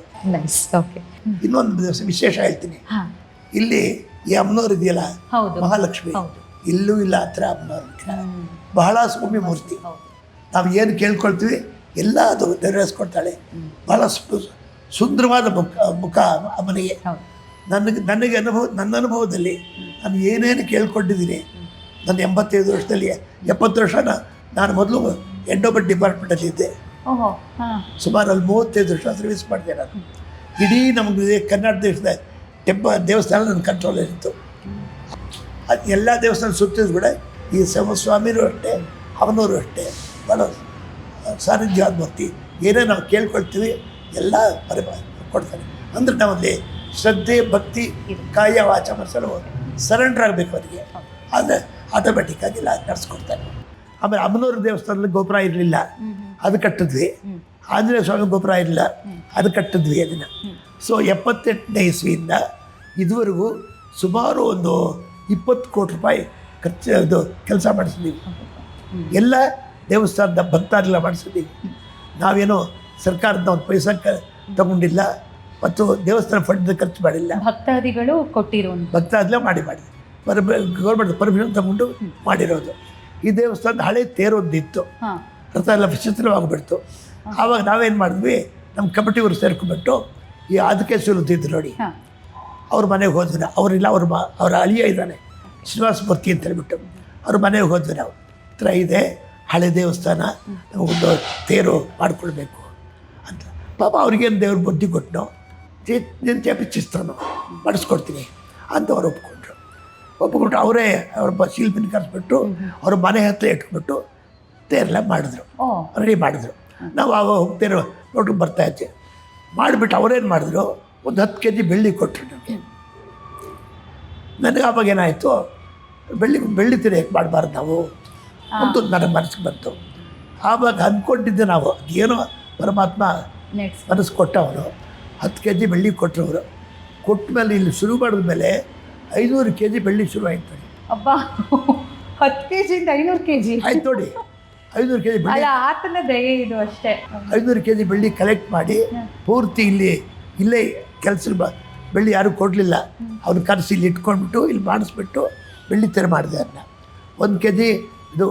ಇನ್ನೊಂದು ದಿವಸ ವಿಶೇಷ ಹೇಳ್ತೀನಿ. ಇಲ್ಲಿ ಈ ಅಮ್ಮನವ್ರು ಇದೆಯಲ್ಲ, ಮಹಾಲಕ್ಷ್ಮಿ, ಇಲ್ಲೂ ಇಲ್ಲ ಆ ಥರ ಅಮ್ಮನವ್ರ ಬಹಳ ಸೌಮ್ಯ ಮೂರ್ತಿ. ನಾವು ಏನು ಕೇಳ್ಕೊಳ್ತೀವಿ ಎಲ್ಲ ಅದು ನೆರವೇರಿಸ್ಕೊಡ್ತಾಳೆ. ಬಹಳ ಸುಂದರವಾದ ಮುಖ ಅಮ್ಮನಿಗೆ. ನನ್ನ ಅನುಭವದಲ್ಲಿ ನಾನು ಏನೇನು ಕೇಳ್ಕೊಂಡಿದ್ದೀನಿ, ನನ್ನ 85 ವರ್ಷದಲ್ಲಿ 70 ವರ್ಷ ನಾನು ಮೊದಲು ಎಂಡೋಮೆಂಟ್ ಡಿಪಾರ್ಟ್ಮೆಂಟಲ್ಲಿ ಇದ್ದೆ. ಸುಮಾರು ಅಲ್ಲಿ 35 ವರ್ಷ ಸರ್ವಿಸ್ ಮಾಡಿದೆ ನಾನು. ಇಡೀ ನಮಗೆ ಕರ್ನಾಟಕ ದೇಶದ ದೇವಸ್ಥಾನ ನನ್ನ ಕಂಟ್ರೋಲಲ್ಲಿತ್ತು. ಅದು ಎಲ್ಲ ದೇವಸ್ಥಾನ ಸುತ್ತಿದ್ರು ಕೂಡ ಈ ಸ್ವಾಮಿನೂ ಅಷ್ಟೇ, ಅವನವರು ಅಷ್ಟೇ, ಭಾಳ ಸಾನ್ನಿಧ್ಯವಾದ ಮೂರ್ತಿ. ಏನೇ ನಾವು ಕೇಳ್ಕೊಳ್ತೀವಿ ಎಲ್ಲ ಕೊಡ್ತಾರೆ. ಅಂದರೆ ನಾವಲ್ಲಿ ಶ್ರದ್ಧೆ, ಭಕ್ತಿ, ಕಾಯ ವಾಚ ಮನಸ್ಸಲ್ಲಿ ಸರೆಂಡರ್ ಆಗಬೇಕು ಅವರಿಗೆ. ಆದರೆ ಆಟೋಮೆಟಿಕ್ಕಾಗಿ ಎಲ್ಲ ನಡೆಸ್ಕೊಡ್ತಾರೆ. ಆಮೇಲೆ ಅಮ್ಮನವ್ರ ದೇವಸ್ಥಾನದಲ್ಲಿ ಗೋಪುರ ಇರಲಿಲ್ಲ, ಅದು ಕಟ್ಟಿದ್ವಿ. ಆಂಜನೇಯ ಸ್ವಾಮಿ ಗೋಪುರ ಇರಲಿಲ್ಲ, ಅದು ಕಟ್ಟಿದ್ವಿ ಅದನ್ನು. ಸೊ 78ನೇ ಇಸ್ವಿಯಿಂದ ಇದುವರೆಗೂ ಸುಮಾರು ಒಂದು 20 ಕೋಟಿ ರೂಪಾಯಿ ಖರ್ಚು ಕೆಲಸ ಮಾಡಿಸಿದ್ದೀವಿ. ಎಲ್ಲ ದೇವಸ್ಥಾನದ ಭಕ್ತಾರೆಲ್ಲ ಮಾಡಿಸಿದ್ದೀವಿ. ನಾವೇನೋ ಸರ್ಕಾರದ ಒಂದು ಪೈಸಾ ತಗೊಂಡಿಲ್ಲ ಮತ್ತು ದೇವಸ್ಥಾನ ಫಂಡ್ ಖರ್ಚು ಮಾಡಿಲ್ಲ. ಭಕ್ತಾದಿಗಳು ಕೊಟ್ಟಿರೋ ಭಕ್ತಾದಿಲ್ಲ ಮಾಡಿದ್ವಿ. ಗೌರ್ಮೆಂಟ್ ಪರ್ಮಿಷನ್ ತಗೊಂಡು ಮಾಡಿರೋದು. ಈ ದೇವಸ್ಥಾನದ ಹಳೆ ತೇರೊಂದಿತ್ತು, ರಥ ಎಲ್ಲ ವಿಚಿತ್ರವಾಗಿಬಿಡ್ತು. ಆವಾಗ ನಾವೇನು ಮಾಡಿದ್ವಿ, ನಮ್ಮ ಕಮಿಟಿಯವರು ಸೇರ್ಕೊಂಡ್ಬಿಟ್ಟು ಈ ಆದಿಕೇಶ್ವರ ಇದ್ರು ನೋಡಿ, ಅವ್ರ ಮನೆಗೆ ಹೋದ್ವಿ. ಅವರಿಲ್ಲ, ಅವ್ರ ಅಳಿಯ ಇದ್ದಾನೆ ಶ್ರೀನಿವಾಸ ಮೂರ್ತಿ ಅಂತ ಹೇಳ್ಬಿಟ್ಟು, ಅವ್ರ ಮನೆಗೆ ಹೋದ್ವಿ. ನಾವು ಹತ್ರ ಇದೆ ಹಳೆ ದೇವಸ್ಥಾನ, ನಮಗೊಂದು ತೇರು ಮಾಡಿಕೊಳ್ಬೇಕು ಅಂತ. ಪಾಪ ಅವ್ರಿಗೇನು ದೇವ್ರ ಬುದ್ಧಿ ಕೊಟ್ಟನೋ, ನಿನ್ನ ಚಾಪಿಚ್ಚಿಸ್ತಾನೋ ಮಾಡಿಸ್ಕೊಡ್ತೀನಿ ಅಂತ ಅವ್ರು ಒಪ್ಪಿಕೊಂಡ್ರು. ಅವರೇ ಅವ್ರ ಶಿಲ್ಪಿನ ಕರೆಸ್ಬಿಟ್ಟು ಅವ್ರ ಮನೆ ಹತ್ರ ಇಟ್ಕೊಂಡ್ಬಿಟ್ಟು ತೇರೆಲ್ಲ ಮಾಡಿದ್ರು, ರೆಡಿ ಮಾಡಿದ್ರು. ನಾವು ಆವಾಗ ಹೋಗ್ತೇರೋ ನೋಡ್ಕೊಂಡು ಬರ್ತಾ ಇದ್ದೆ. ಮಾಡಿಬಿಟ್ಟು ಅವ್ರೇನು ಮಾಡಿದ್ರು, ಒಂದು 10 kg ಬೆಳ್ಳಿ ಕೊಟ್ಟರು ನನಗೆ. ನನಗೆ ಆವಾಗ ಏನಾಯಿತು, ಬೆಳ್ಳಿ ತಿರಿ ಯಾಕೆ ಮಾಡಬಾರ್ದು ನಾವು ಒಂದು ನನ್ನ ಮನಸ್ಸಿಗೆ ಬಂತು. ಆವಾಗ ಅಂದ್ಕೊಂಡಿದ್ದೆ ನಾವು, ಏನೋ ಪರಮಾತ್ಮ ಮನಸ್ಸು ಕೊಟ್ಟವನು. 10 kg ಬೆಳ್ಳಿ ಕೊಟ್ಟರವರು. ಕೊಟ್ಟ ಮೇಲೆ ಇಲ್ಲಿ ಶುರು ಮಾಡಿದ ಮೇಲೆ 500 kg ಬೆಳ್ಳಿ ಶುರು ಆಯ್ತು. ಅಬ್ಬಾ 10 kg 500 kg ಆಯ್ತು ನೋಡಿ, 500 kg ಬೆಳ್ಳಿ, ಅಲ್ಲ ಆತನ ದಯೆ ಇದು ಅಷ್ಟೇ. 500 kg ಬೆಳ್ಳಿ ಕಲೆಕ್ಟ್ ಮಾಡಿ ಪೂರ್ತಿ ಇಲ್ಲೇ ಕೆಲಸ ಬೆಳ್ಳಿ ಯಾರೂ ಕೊಡಲಿಲ್ಲ, ಅವ್ನು ಕರೆಸಿ ಇಲ್ಲಿ ಇಟ್ಕೊಂಡ್ಬಿಟ್ಟು ಇಲ್ಲಿ ಮಾಡಿಸ್ಬಿಟ್ಟು ಬೆಳ್ಳಿ ತೆರೆ ಮಾಡಿದೆ. ಅದನ್ನ 1 kg ಇದು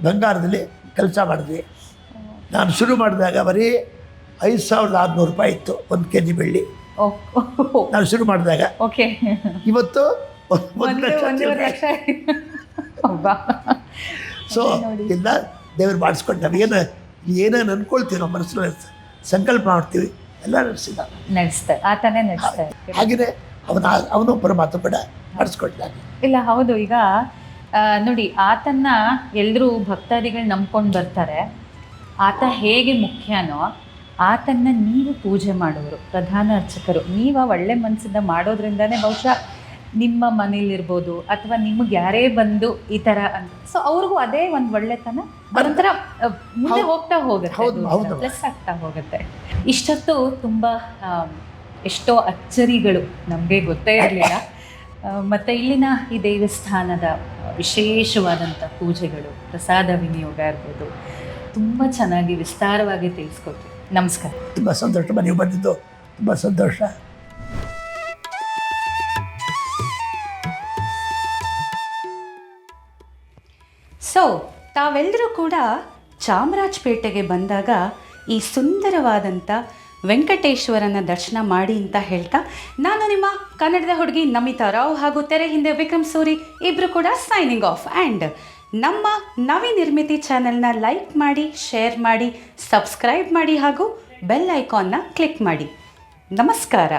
ಬಂಗಾರದಲ್ಲಿ ಕೆಲಸ ಮಾಡಿದ್ವಿ. ನಾನು ಶುರು ಮಾಡಿದಾಗ ಬರೀ 5,600 ರೂಪಾಯಿ ಇತ್ತು 1 kg ಬೆಳ್ಳಿ ನಾನು ಶುರು ಮಾಡಿದಾಗ. ಓಕೆ, ಇವತ್ತು 1 ಲಕ್ಷ. 1 ಲಕ್ಷ. ಸೊ ಇಲ್ಲ, ದೇವ್ರು ಮಾಡಿಸ್ಕೊಂಡು ನಾವೇನು ಏನೇನು ಅಂದ್ಕೊಳ್ತೀವಿ ನಾವು ಮನಸ್ಸಲ್ಲಿ ಸಂಕಲ್ಪ ಮಾಡ್ತೀವಿ ಎಲ್ಲ ನಡೆಸ್ತಾರೆ, ಆತನೇ ನಡೆಸ್ತಾರೆ. ಹಾಗೆಯೇ ಅವನು ಪರಮಾತ್ಮ ಕೂಡ ಮಾಡಿಸ್ಕೊಳ್ತಾನೆ. ಇಲ್ಲ ಹೌದು, ಈಗ ನೋಡಿ ಆತನ್ನ ಎಲ್ಲರೂ ಭಕ್ತಾದಿಗಳು ನಂಬ್ಕೊಂಡು ಬರ್ತಾರೆ. ಆತ ಹೇಗೆ ಮುಖ್ಯನೋ ಆತನ್ನ ನೀವು ಪೂಜೆ ಮಾಡೋರು, ಪ್ರಧಾನ ಅರ್ಚಕರು, ನೀವು ಒಳ್ಳೆ ಮನಸ್ಸಿಂದ ಮಾಡೋದ್ರಿಂದನೇ ಬಹುಶಃ ನಿಮ್ಮ ಮನೇಲಿರ್ಬೋದು ಅಥವಾ ನಿಮಗೆ ಯಾರೇ ಬಂದು ಈ ಥರ ಅಂತ, ಸೊ ಅವ್ರಿಗೂ ಅದೇ ಒಂದು ಒಳ್ಳೆತನ ಅದೊಂಥರ ಮುಂದೆ ಹೋಗ್ತಾ ಹೋಗುತ್ತೆ, ಪ್ಲಸ್ ಆಗ್ತಾ ಹೋಗುತ್ತೆ. ಇಷ್ಟೊತ್ತು ತುಂಬ ಎಷ್ಟೋ ಅಚ್ಚರಿಗಳು ನಮಗೆ ಗೊತ್ತೇ ಇರಲಿಲ್ಲ. ಮತ್ತು ಇಲ್ಲಿನ ಈ ದೇವಸ್ಥಾನದ ವಿಶೇಷವಾದಂಥ ಪೂಜೆಗಳು, ಪ್ರಸಾದ ವಿನಿಯೋಗ ಇರ್ಬೋದು, ತುಂಬ ಚೆನ್ನಾಗಿ ವಿಸ್ತಾರವಾಗಿ ತಿಳಿಸ್ಕೊಟ್ರಿ. ನಮಸ್ಕಾರ. ತುಂಬ ಸಂತೋಷ, ನೀವು ಬಂದಿದ್ದು ತುಂಬ ಸಂತೋಷ. ಸೊ ತಾವೆಲ್ಲರೂ ಕೂಡ ಚಾಮರಾಜಪೇಟೆಗೆ ಬಂದಾಗ ಈ ಸುಂದರವಾದಂಥ ವೆಂಕಟೇಶ್ವರನ ದರ್ಶನ ಮಾಡಿ ಅಂತ ಹೇಳ್ತಾ, ನಾನು ನಿಮ್ಮ ಕನ್ನಡದ ಹುಡುಗಿ ನಮಿತಾ ರಾವ್ ಹಾಗೂ ತೆರೆ ಹಿಂದೆ ವಿಕ್ರಮ್ ಸೂರಿ ಇಬ್ಬರು ಕೂಡ ಸೈನಿಂಗ್ ಆಫ್. ಆ್ಯಂಡ್ ನಮ್ಮ ನವನಿರ್ಮಿತಿ ಚಾನೆಲ್ನ ಲೈಕ್ ಮಾಡಿ, ಶೇರ್ ಮಾಡಿ, ಸಬ್ಸ್ಕ್ರೈಬ್ ಮಾಡಿ ಹಾಗೂ ಬೆಲ್ ಐಕಾನ್ನ ಕ್ಲಿಕ್ ಮಾಡಿ. ನಮಸ್ಕಾರ.